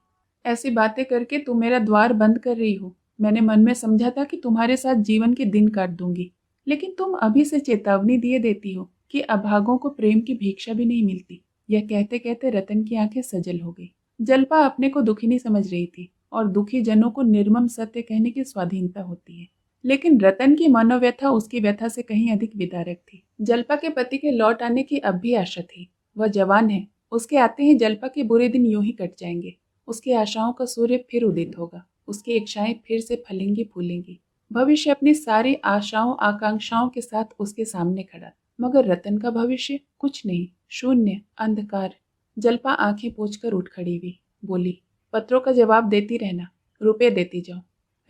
[SPEAKER 1] ऐसी बातें करके तुम मेरा द्वार बंद कर रही हो। मैंने मन में समझा था कि तुम्हारे साथ जीवन के दिन काट दूंगी, लेकिन तुम अभी से चेतावनी दिए देती हो कि अभागों को प्रेम की भिक्षा भी नहीं मिलती। यह कहते कहते रतन की आंखें सजल हो गई। जल्पा अपने को दुखी नहीं समझ रही थी, और दुखी जनों को निर्मम सत्य कहने की स्वाधीनता होती है, लेकिन रतन की मनोव्यथा उसकी व्यथा से कहीं अधिक विदारक थी। जल्पा के पति के लौट आने की अब भी आशा थी। वह जवान है, उसके आते ही जल्पा के बुरे दिन यूं ही कट जाएंगे। उसकी आशाओं का सूर्य फिर उदित होगा, उसकी इच्छाएं फिर से फलेंगी फूलेंगी। भविष्य अपनी सारी आशाओं आकांक्षाओं के साथ उसके सामने खड़ा, मगर रतन का भविष्य कुछ नहीं, शून्य, अंधकार। जल्पा आंखें पोंछकर उठ खड़ी हुई, बोली, पत्रों का जवाब देती रहना, रुपए देती जाओ।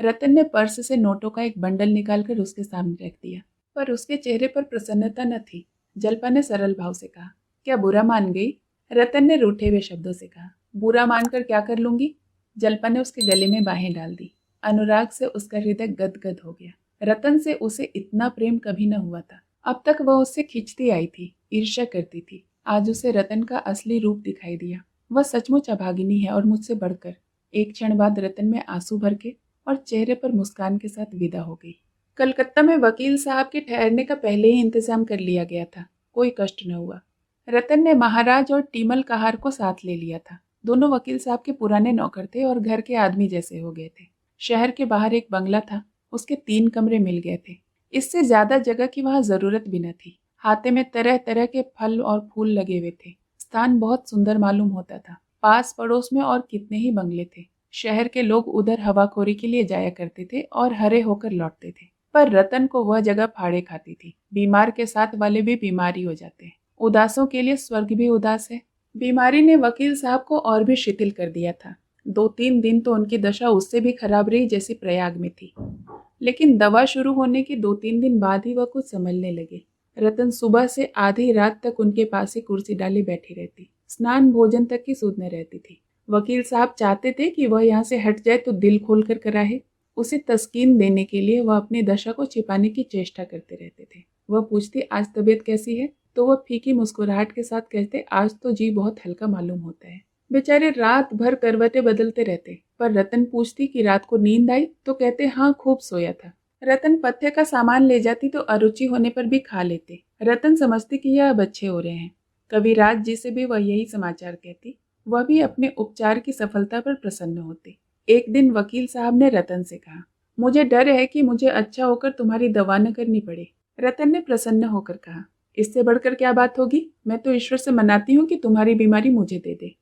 [SPEAKER 1] रतन ने पर्स से नोटों का एक बंडल निकालकर उसके सामने रख दिया, पर उसके चेहरे पर प्रसन्नता न थी। जल्पा ने सरल भाव से कहा, क्या बुरा मान गई? रतन ने रूठे हुए शब्दों से कहा, बुरा मानकर क्या कर लूंगी? जल्पा ने उसके गले में बाहें डाल दी। अनुराग से उसका हृदय गदगद हो गया। रतन से उसे इतना प्रेम कभी न हुआ था। अब तक वह उससे खिंचती आई थी, ईर्ष्या करती थी। आज उसे रतन का असली रूप दिखाई दिया। वह सचमुच अभागिनी है और मुझसे बढ़कर। एक क्षण बाद रतन में आंसू भर के और चेहरे पर मुस्कान के साथ विदा हो गई। कलकत्ता में वकील साहब के ठहरने का पहले ही इंतजाम कर लिया गया था। कोई कष्ट न हुआ। रतन ने महाराज और टीमल कहार को साथ ले लिया था। दोनों वकील साहब के पुराने नौकर थे और घर के आदमी जैसे हो गए थे। शहर के बाहर एक बंगला था, उसके 3 कमरे मिल गए थे। इससे ज्यादा जगह की वहां जरूरत भी न थी। हाथे में तरह तरह के फल और फूल लगे हुए थे। स्थान बहुत सुंदर मालूम होता था। पास पड़ोस में और कितने ही बंगले थे। शहर के लोग उधर हवाखोरी के लिए जाया करते थे और हरे होकर लौटते थे। पर रतन को वह जगह फाड़े खाती थी। बीमार के साथ वाले भी बीमारी हो जाते हैं। उदासों के लिए स्वर्ग भी उदास है। बीमारी ने वकील साहब को और भी शिथिल कर दिया था। 2-3 दिन तो उनकी दशा उससे भी खराब रही जैसी प्रयाग में थी। लेकिन दवा शुरू होने के 2-3 दिन बाद ही वह कुछ संभलने लगे। रतन सुबह से आधी रात तक उनके पास ही कुर्सी डाली बैठी रहती। स्नान भोजन तक की सुध न रहती थी। वकील साहब चाहते थे कि वह यहाँ से हट जाए तो दिल खोलकर कराहे। उसे तस्कीन देने के लिए वह अपनी दशा को छिपाने की चेष्टा करते रहते थे। वह पूछती, आज तबीयत कैसी है? तो वह फीकी मुस्कुराहट के साथ कहते, आज तो जी बहुत हल्का मालूम होता है। बेचारे रात भर करवटें बदलते रहते। पर रतन पूछती कि रात को नींद आई? तो कहते, हाँ खूब सोया था। रतन पथ्य का सामान ले जाती तो अरुचि होने पर भी खा लेते। रतन समझती कि यह अब अच्छे हो रहे हैं। कविराज जी से भी वह यही समाचार कहती। वह भी अपने उपचार की सफलता पर प्रसन्न होते। एक दिन वकील साहब ने रतन से कहा, मुझे डर है कि मुझे अच्छा होकर तुम्हारी दवा न करनी पड़े। रतन ने प्रसन्न होकर कहा, इससे बढ़कर क्या बात होगी? मैं तो ईश्वर से मनाती हूँ कि तुम्हारी बीमारी मुझे दे दे।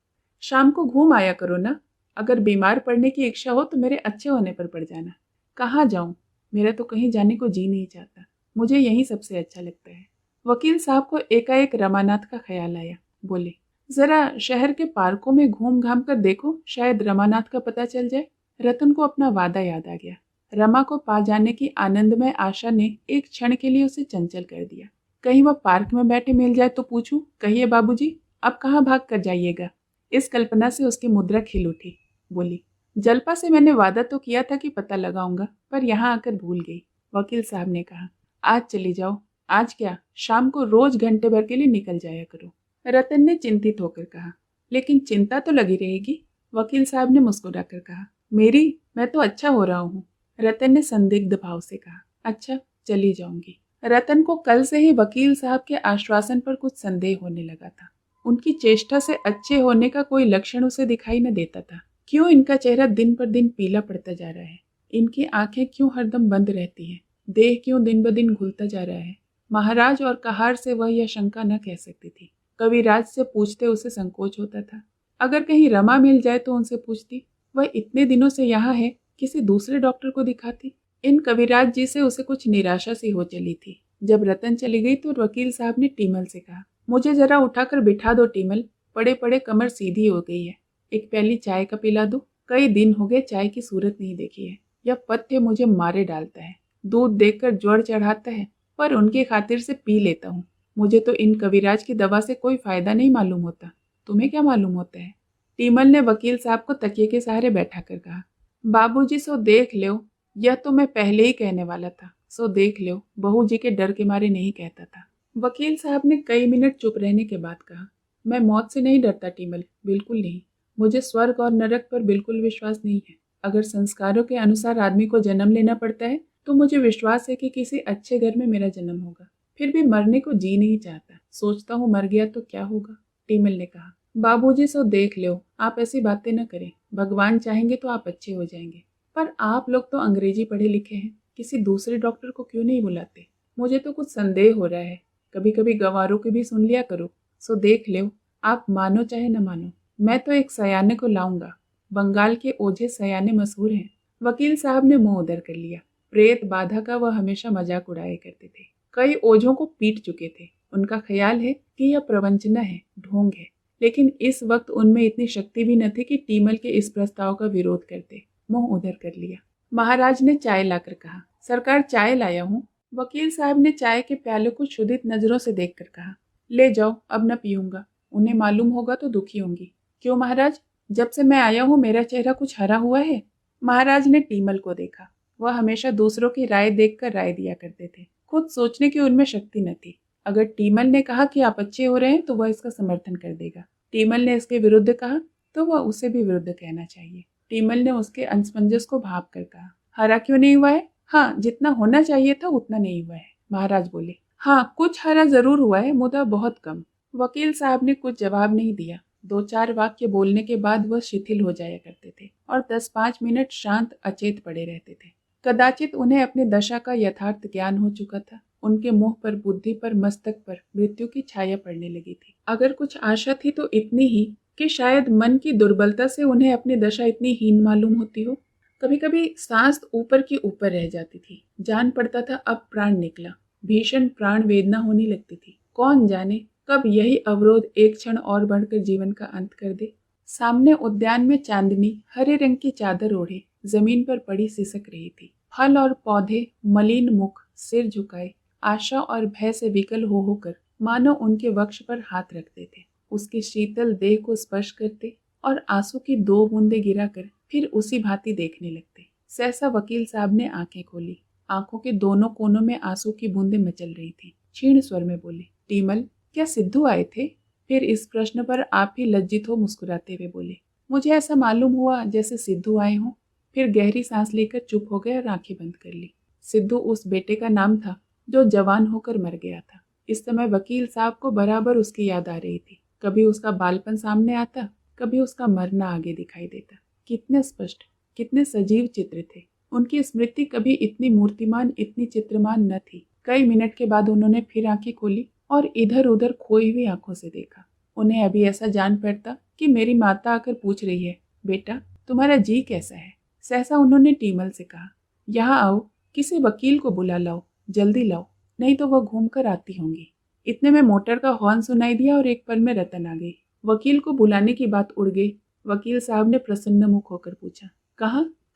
[SPEAKER 1] शाम को घूम आया करो ना। अगर बीमार पड़ने की इच्छा हो तो मेरे अच्छे होने पर पड़ जाना। कहाँ जाऊं? मेरा तो कहीं जाने को जी नहीं चाहता। मुझे यही सबसे अच्छा लगता है। वकील साहब को एकाएक रमानाथ का ख्याल आया। बोले, जरा शहर के पार्कों में घूम घाम कर देखो, शायद रमानाथ का पता चल जाए। रतन को अपना वादा याद आ गया। रमा को पा जाने की आनंदमय आशा ने एक क्षण के लिए उसे चंचल कर दिया। कहीं वह पार्क में बैठे मिल जाए तो पूछूं, कहिए बाबूजी, अब कहाँ भाग कर जाइएगा? इस कल्पना से उसकी मुद्रा खिल उठी। बोली, जल्पा से मैंने वादा तो किया था कि पता लगाऊंगा, पर यहाँ आकर भूल गई। वकील साहब ने कहा, आज चली जाओ। आज क्या, शाम को रोज घंटे भर के लिए निकल जाया करो। रतन ने चिंतित होकर कहा, लेकिन चिंता तो लगी रहेगी। वकील साहब ने मुस्कुराकर कहा, मेरी? मैं तो अच्छा हो रहा हूँ। रतन ने संदिग्ध भाव से कहा, अच्छा चली जाऊंगी। रतन को कल से ही वकील साहब के आश्वासन पर कुछ संदेह होने लगा था। उनकी चेष्टा से अच्छे होने का कोई लक्षण उसे दिखाई न देता था। क्यों इनका चेहरा दिन पर दिन पीला पड़ता जा रहा है? इनकी आंखें क्यों हरदम बंद रहती हैं? देह क्यों दिन ब दिन घुलता जा रहा है? महाराज और कहार से वह यह शंका न कह सकती थी। कविराज से पूछते उसे संकोच होता था। अगर कहीं रमा मिल जाए तो उनसे पूछती। वह इतने दिनों से यहाँ है, किसी दूसरे डॉक्टर को दिखाती। इन कविराज जी से उसे कुछ निराशा सी हो चली थी। जब रतन चली गई तो वकील साहब ने टीमल से कहा, मुझे जरा उठाकर बिठा दो टीमल, पड़े पड़े कमर सीधी हो गई है। एक प्याली चाय का पिला दो। कई दिन हो गए चाय की सूरत नहीं देखी है। यह पथ्य मुझे मारे डालता है। दूध देखकर ज्वर चढ़ाता है, पर उनकी खातिर से पी लेता हूँ। मुझे तो इन कविराज की दवा से कोई फायदा नहीं मालूम होता। तुम्हें क्या मालूम होता है? टीमल ने वकील साहब को तकिए के सहारे बैठा कर कहा, बाबूजी सो देख लो। यह तो मैं पहले ही कहने वाला था। सो देख लो। बहू जी के डर के मारे नहीं कहता था। वकील साहब ने कई मिनट चुप रहने के बाद कहा, मैं मौत से नहीं डरता टीमल, बिल्कुल नहीं। मुझे स्वर्ग और नरक पर बिल्कुल विश्वास नहीं है। अगर संस्कारों के अनुसार आदमी को जन्म लेना पड़ता है तो मुझे विश्वास है कि किसी अच्छे घर में मेरा जन्म होगा। फिर भी मरने को जी नहीं चाहता। सोचता हूँ मर गया तो क्या होगा। टीमल ने कहा, बाबूजी सो देख लो, आप ऐसी बातें न करें। भगवान चाहेंगे तो आप अच्छे हो जाएंगे। पर आप लोग तो अंग्रेजी पढ़े लिखे हैं, किसी दूसरे डॉक्टर को क्यों नहीं बुलाते? मुझे तो कुछ संदेह हो रहा है। कभी कभी गंवारों की भी सुन लिया करो। सो देख लो, आप मानो चाहे न मानो। मैं तो एक सयाने को लाऊंगा। बंगाल के ओझे सयाने मशहूर हैं। वकील साहब ने मुंह उधर कर लिया। प्रेत बाधा का वह हमेशा मजाक उड़ाया करते थे। कई ओझों को पीट चुके थे। उनका ख्याल है कि यह प्रवंचना है, ढोंग है। लेकिन इस वक्त उनमें इतनी शक्ति भी न थी कि टीमल के इस प्रस्ताव का विरोध करते। मुंह उधर कर लिया। महाराज ने चाय लाकर कहा। सरकार, चाय लाया हूँ। वकील साहब ने चाय के प्याले को क्षुधित नजरों से देखकर कहा। ले जाओ, अब न पीऊंगा। उन्हें मालूम होगा तो दुखी होंगी। क्यों महाराज, जब से मैं आया हूँ मेरा चेहरा कुछ हरा हुआ है? महाराज ने टीमल को देखा। वह हमेशा दूसरों की राय देखकर राय दिया करते थे, खुद सोचने की उनमें शक्ति न थी। अगर टीमल ने कहा कि आप अच्छे हो रहे हैं तो वह इसका समर्थन कर देगा। टीमल ने इसके विरुद्ध कहा तो वह उसे भी विरुद्ध कहना चाहिए। टीमल ने उसके असमंजस को भाप कर कहा। हरा क्यों नहीं हुआ है? हाँ, जितना होना चाहिए था उतना नहीं हुआ है। महाराज बोले। हाँ, कुछ हरा जरूर हुआ है, मुदा बहुत कम। वकील साहब ने कुछ जवाब नहीं दिया। 2-4 वाक्य बोलने के बाद वह शिथिल हो जाया करते थे और 10-5 मिनट शांत अचेत पड़े रहते थे। कदाचित उन्हें अपनी दशा का यथार्थ ज्ञान हो चुका था। उनके मुंह पर, बुद्धि पर, मस्तक पर मृत्यु की छाया पड़ने लगी थी। अगर कुछ आशा थी तो इतनी ही कि शायद मन की दुर्बलता से उन्हें अपनी दशा इतनी हीन मालूम होती हो। कभी कभी सांस ऊपर की ऊपर रह जाती थी। जान पड़ता था अब प्राण निकला। भीषण प्राण वेदना होने लगती थी। कौन जाने कब यही अवरोध एक क्षण और बढ़कर जीवन का अंत कर दे। सामने उद्यान में चांदनी हरे रंग की चादर ओढ़े जमीन पर पड़ी सिसक रही थी। फल और पौधे मलिन मुख, सिर झुकाए, आशा और भय से विकल हो होकर मानो उनके वक्ष पर हाथ रखते थे, उसकी शीतल देह को स्पर्श करते और आंसू की 2 बूंदें गिराकर फिर उसी भांति देखने लगते। सहसा वकील साहब ने आंखें खोली। आंखों के दोनों कोनों में आंसू की बूंदें मचल रही थी। क्षीण स्वर में बोले, टीमल, क्या सिद्धू आए थे? फिर इस प्रश्न पर आप ही लज्जित हो मुस्कुराते हुए बोले, मुझे ऐसा मालूम हुआ जैसे सिद्धू आए हों। फिर गहरी सांस लेकर चुप हो गए और आंखें बंद कर ली। सिद्धू उस बेटे का नाम था जो जवान होकर मर गया था। इस समय वकील साहब को बराबर उसकी याद आ रही थी। कभी उसका बालपन सामने आता, कभी उसका मरना आगे दिखाई देता। कितने स्पष्ट, कितने सजीव चित्र थे। उनकी स्मृति कभी इतनी मूर्तिमान, इतनी चित्रमान न थी। कई मिनट के बाद उन्होंने फिर आंखें खोली और इधर उधर खोई हुई आंखों से देखा। उन्हें अभी ऐसा जान पड़ता कि मेरी माता आकर पूछ रही है, बेटा तुम्हारा जी कैसा है? सहसा उन्होंने टीमल से कहा, यहाँ आओ, किसी वकील को बुला लाओ, जल्दी लाओ, नहीं तो वह घूम कर आती होंगी। इतने में मोटर का हॉर्न सुनाई दिया और एक पल में रतन आ गई। वकील को बुलाने की बात उड़ गई। वकील साहब ने प्रसन्न मुख होकर पूछा,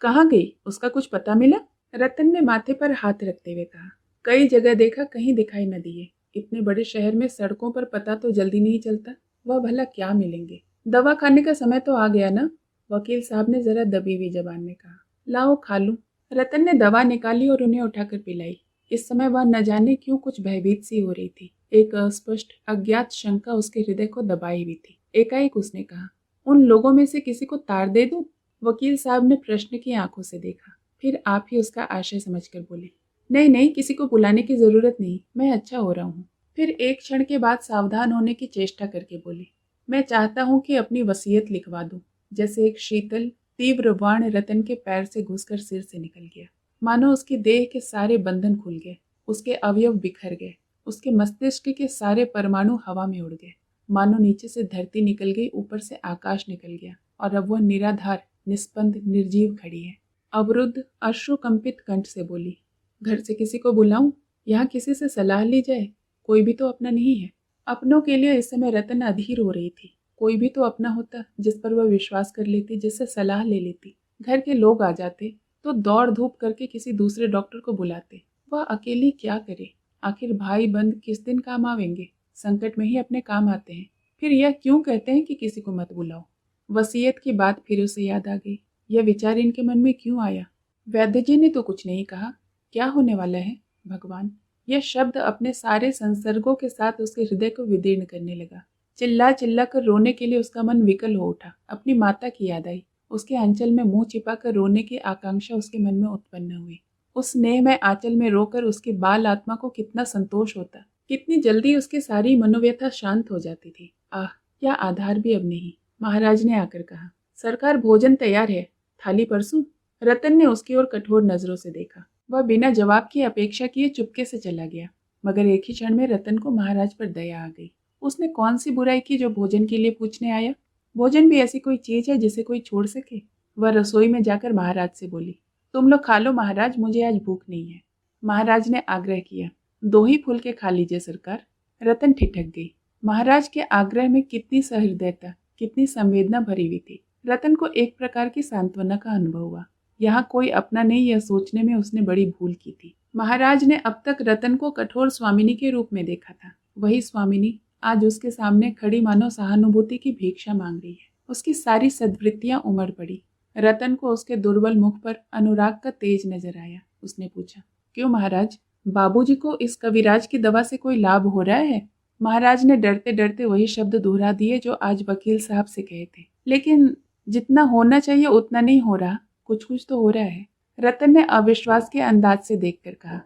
[SPEAKER 1] कहाँ गई? उसका कुछ पता मिला? रतन ने माथे पर हाथ रखते हुए कहा, कई जगह देखा, कहीं दिखाई न दिए। इतने बड़े शहर में सड़कों पर पता तो जल्दी नहीं चलता। वह भला क्या मिलेंगे? दवा खाने का समय तो आ गया ना? वकील साहब ने जरा दबी हुई जबान में कहा। लाओ खा लूं। रतन ने दवा निकाली और उन्हें उठाकर पिलाई। इस समय वह न जाने क्यों कुछ भयभीत सी हो रही थी। एक अस्पष्ट अज्ञात शंका उसके हृदय को दबाई हुई थी। एकाएक उसने कहा, उन लोगों में से किसी को तार दे दूं? वकील साहब ने प्रश्न की आंखों से देखा। फिर आप ही उसका आशय समझकर बोले, नहीं नहीं, किसी को बुलाने की जरूरत नहीं, मैं अच्छा हो रहा हूँ। फिर एक क्षण के बाद सावधान होने की चेष्टा करके बोली, मैं चाहता हूँ कि अपनी वसीयत लिखवा दूं। जैसे एक शीतल तीव्र बाण रतन के पैर से घुसकर सिर से निकल गया। मानो उसकी देह के सारे बंधन खुल गए, उसके अवयव बिखर गए, उसके मस्तिष्क के सारे परमाणु हवा में उड़ गए। मानो नीचे से धरती निकल गई, ऊपर से आकाश निकल गया और अब वह निराधार, निस्पंद, निर्जीव खड़ी है। अवरुद्ध अश्रुकंपित कंठ से बोली, घर से किसी को बुलाऊं? यहाँ किसी से सलाह ली जाए? कोई भी तो अपना नहीं है। अपनों के लिए इस समय रतन अधीर हो रही थी। कोई भी तो अपना होता जिस पर वह विश्वास कर लेती, जिससे सलाह ले लेती। घर के लोग आ जाते तो दौड़ धूप करके किसी दूसरे डॉक्टर को बुलाते। वह अकेली क्या करे? आखिर भाई बंद किस दिन काम आवेंगे? संकट में ही अपने काम आते हैं। फिर यह क्यों कहते हैं कि किसी को मत बुलाओ? वसीयत की बात फिर उसे याद आ गई। यह विचार इनके मन में क्यों आया? वैद्य जी ने तो कुछ नहीं कहा। क्या होने वाला है भगवान? यह शब्द अपने सारे संसर्गों के साथ उसके हृदय को विदीर्ण करने लगा। चिल्ला चिल्ला कर रोने के लिए उसका मन विकल हो उठा। अपनी माता की याद आई। उसके आंचल में मुंह छिपाकर रोने की आकांक्षा उसके मन में उत्पन्न हुई। उस स्नेह में आंचल में रोकर उसकी बाल आत्मा को कितना संतोष होता, कितनी जल्दी उसकी सारी मनोव्यथा शांत हो जाती थी। आह, क्या आधार भी अब नहीं। महाराज ने आकर कहा, सरकार भोजन तैयार है, थाली परसूं? रतन ने उसकी ओर कठोर नजरों से देखा। वह बिना जवाब की अपेक्षा किए चुपके से चला गया, मगर एक ही क्षण में रतन को महाराज पर दया आ गई। उसने कौन सी बुराई की जो भोजन के लिए पूछने आया? भोजन भी ऐसी कोई चीज है जिसे कोई छोड़ सके? वह रसोई में जाकर महाराज से बोली, तुम लोग खा लो महाराज, मुझे आज भूख नहीं है। महाराज ने आग्रह किया, 2 ही फूल के खा लीजिए सरकार। रतन ठिठक गई। महाराज के आग्रह में कितनी सहृदयता, कितनी संवेदना भरी हुई थी। रतन को एक प्रकार की सांत्वना का अनुभव हुआ। यहाँ कोई अपना नहीं, यह सोचने में उसने बड़ी भूल की थी। महाराज ने अब तक रतन को कठोर स्वामिनी के रूप में देखा था। वही स्वामिनी आज उसके सामने खड़ी मानो सहानुभूति की भिक्षा मांग रही है। उसकी सारी सद्वृत्तियां उमड़ पड़ी। रतन को उसके दुर्बल मुख पर अनुराग का तेज नजर आया। उसने पूछा, क्यों महाराज, बाबूजी को इस कविराज की दवा से कोई लाभ हो रहा है? महाराज ने डरते डरते वही शब्द दोहरा दिए जो आज वकील साहब से कहे थे। लेकिन जितना होना चाहिए उतना नहीं हो रहा। कुछ कुछ तो हो रहा है। रतन ने अविश्वास के अंदाज से देखकर कहा,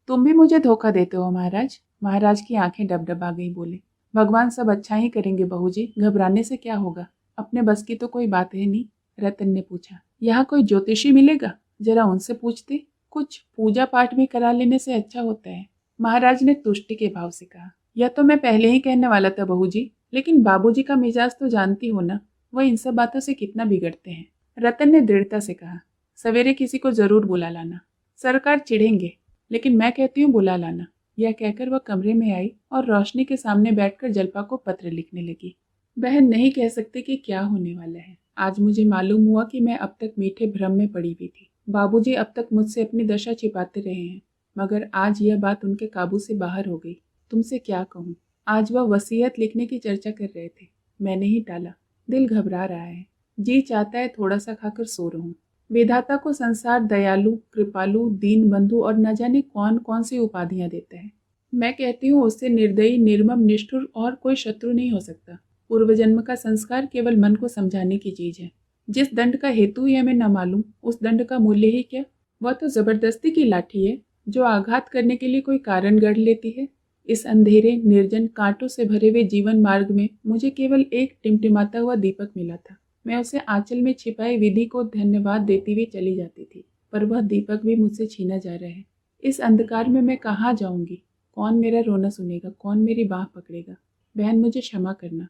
[SPEAKER 1] तुम भी मुझे धोखा देते हो महाराज। महाराज की आंखें डबडबा गई। बोले, भगवान सब अच्छा ही करेंगे बहू जी, घबराने से क्या होगा, अपने बस की तो कोई बात है नहीं। रतन ने पूछा, यहाँ कोई ज्योतिषी मिलेगा? जरा उनसे पूछते, कुछ पूजा पाठ भी करा लेने से अच्छा होता है। महाराज ने तुष्टि के भाव से कहा, यह तो मैं पहले ही कहने वाला था बहू जी, लेकिन बाबूजी का मिजाज तो जानती हो ना, वह इन सब बातों से कितना बिगड़ते हैं। रतन ने दृढ़ता से कहा, सवेरे किसी को जरूर बुला लाना। सरकार चिढ़ेंगे, लेकिन मैं कहती हूँ बुला लाना। यह कहकर वह कमरे में आई और रोशनी के सामने बैठकर जल्पा को पत्र लिखने लगी। बहन, नहीं कह सकती कि क्या होने वाला है। आज मुझे मालूम हुआ कि मैं अब तक मीठे भ्रम में पड़ी हुई थी। बाबूजी अब तक मुझसे अपनी दशा छिपाते रहे हैं, मगर आज यह बात उनके काबू से बाहर हो गई। तुमसे क्या कहूँ, आज वह वसीयत लिखने की चर्चा कर रहे थे। मैंने ही टाला। दिल घबरा रहा है। जी चाहता है थोड़ा सा खाकर सो रहूं। विधाता को संसार दयालु, कृपालु, दीन बंधु और न जाने कौन कौन सी उपाधियां देता है। मैं कहती हूँ उससे निर्दयी, निर्मम, निष्ठुर और कोई शत्रु नहीं हो सकता। पूर्व जन्म का संस्कार केवल मन को समझाने की चीज है। जिस दंड का हेतु ही हमें न मालूम, उस दंड का मूल्य ही क्या? वह तो जबरदस्ती की लाठी है जो आघात करने के लिए कोई कारण गढ़ लेती है। इस अंधेरे, निर्जन, कांटों से भरे हुए जीवन मार्ग में मुझे केवल एक टिमटिमाता हुआ दीपक मिला था। मैं उसे आंचल में छिपाई विधि को धन्यवाद देती हुई चली जाती थी, पर वह दीपक भी मुझसे छीना जा रहा है। इस अंधकार में मैं कहाँ जाऊंगी? कौन मेरा रोना सुनेगा? कौन मेरी बाह पकड़ेगा? बहन, मुझे क्षमा करना।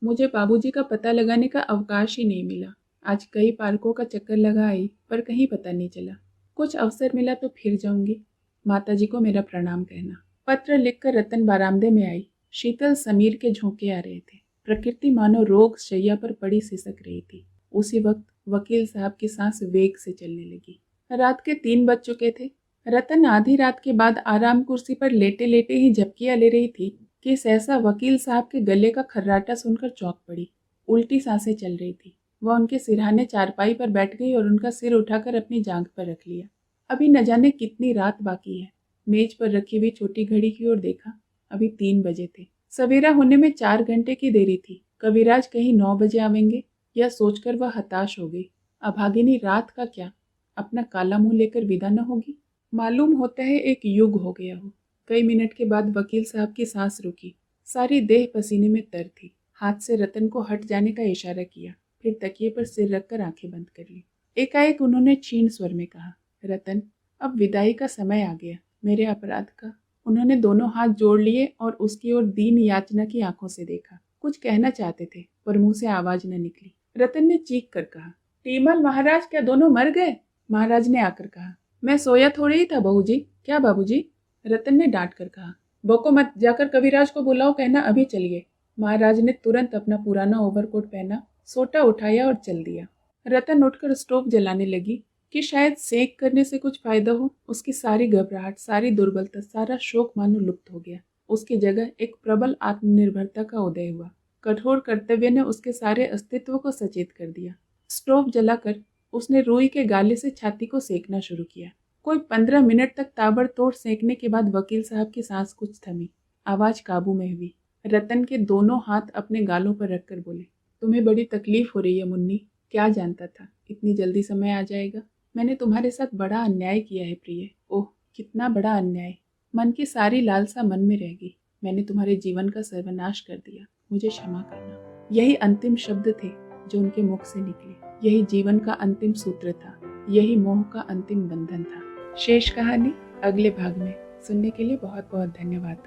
[SPEAKER 1] मुझे बाबूजी का पता लगाने का अवकाश ही नहीं मिला। आज कई पार्कों का चक्कर लगा आई, पर कहीं पता नहीं चला। कुछ अवसर मिला तो फिर जाऊंगी। माताजी को मेरा प्रणाम कहना। पत्र लिखकर रतन बरामदे में आई। शीतल समीर के झोंके आ रहे थे। प्रकृति मानो रोग शैया पर पड़ी सिसक रही थी। उसी वक्त वकील साहब की सांस वेग से चलने लगी। रात के 3 बज चुके थे। रतन आधी रात के बाद आराम कुर्सी पर लेटे लेटे ही झपकियां ले रही थी कि सहसा वकील साहब के गले का खर्राटा सुनकर चौंक पड़ी। उल्टी सांसें चल रही थी। वह उनके सिरहाने चारपाई पर बैठ गई और उनका सिर उठाकर अपनी जांघ पर रख लिया। अभी न जाने कितनी रात बाकी है। मेज पर रखी हुई छोटी घड़ी की ओर देखा। अभी 3 बजे थे। सवेरा होने में 4 घंटे की देरी थी। कविराज कहीं 9 बजे आवेंगे, यह सोचकर वह हताश हो गई। अभागिनी रात का क्या, अपना काला मुंह लेकर विदा न होगी? मालूम होता है एक युग हो गया हो। कई मिनट के बाद वकील साहब की सांस रुकी। सारी देह पसीने में तर थी। हाथ से रतन को हट जाने का इशारा किया, फिर तकिए पर सिर रखकर आंखें बंद कर ली। एकाएक उन्होंने क्षीण स्वर में कहा, रतन, अब विदाई का समय आ गया। मेरे अपराध का। उन्होंने दोनों हाथ जोड़ लिए और उसकी ओर दीन याचना की आंखों से देखा। कुछ कहना चाहते थे, पर मुंह से आवाज न निकली। रतन ने चीख कर कहा, टीमल महाराज, क्या दोनों मर गए? महाराज ने आकर कहा, मैं सोया थोड़ी ही था बहूजी। क्या बाबूजी? रतन ने डांट कर कहा, बको मत, जाकर कविराज को बुलाओ, कहना अभी चलिए। महाराज ने तुरंत अपना पुराना ओवरकोट पहना, सोटा उठाया और चल दिया। रतन उठकर स्टोव जलाने लगी कि शायद सेक करने से कुछ फायदा हो। उसकी सारी घबराहट, सारी दुर्बलता, सारा शोक मानो लुप्त हो गया। उसकी जगह एक प्रबल आत्मनिर्भरता का उदय हुआ। कठोर कर्तव्य ने उसके सारे अस्तित्व को सचेत कर दिया। स्टोव जलाकर उसने रुई के गाले से छाती को सेकना शुरू किया। कोई 15 मिनट तक ताबड़तोड़ सेकने के बाद वकील साहब की सांस कुछ थमी। आवाज काबू में हुई। रतन के दोनों हाथ अपने गालों पर रखकर बोले, तुम्हें बड़ी तकलीफ हो रही है मुन्नी। क्या जानता था इतनी जल्दी समय आ जाएगा। मैंने तुम्हारे साथ बड़ा अन्याय किया है प्रिय। ओह, कितना बड़ा अन्याय। मन की सारी लालसा मन में रह गई। मैंने तुम्हारे जीवन का सर्वनाश कर दिया। मुझे क्षमा करना। यही अंतिम शब्द थे जो उनके मुख से निकले। यही जीवन का अंतिम सूत्र था। यही मोह का अंतिम बंधन था। शेष कहानी अगले भाग में। सुनने के लिए बहुत बहुत धन्यवाद।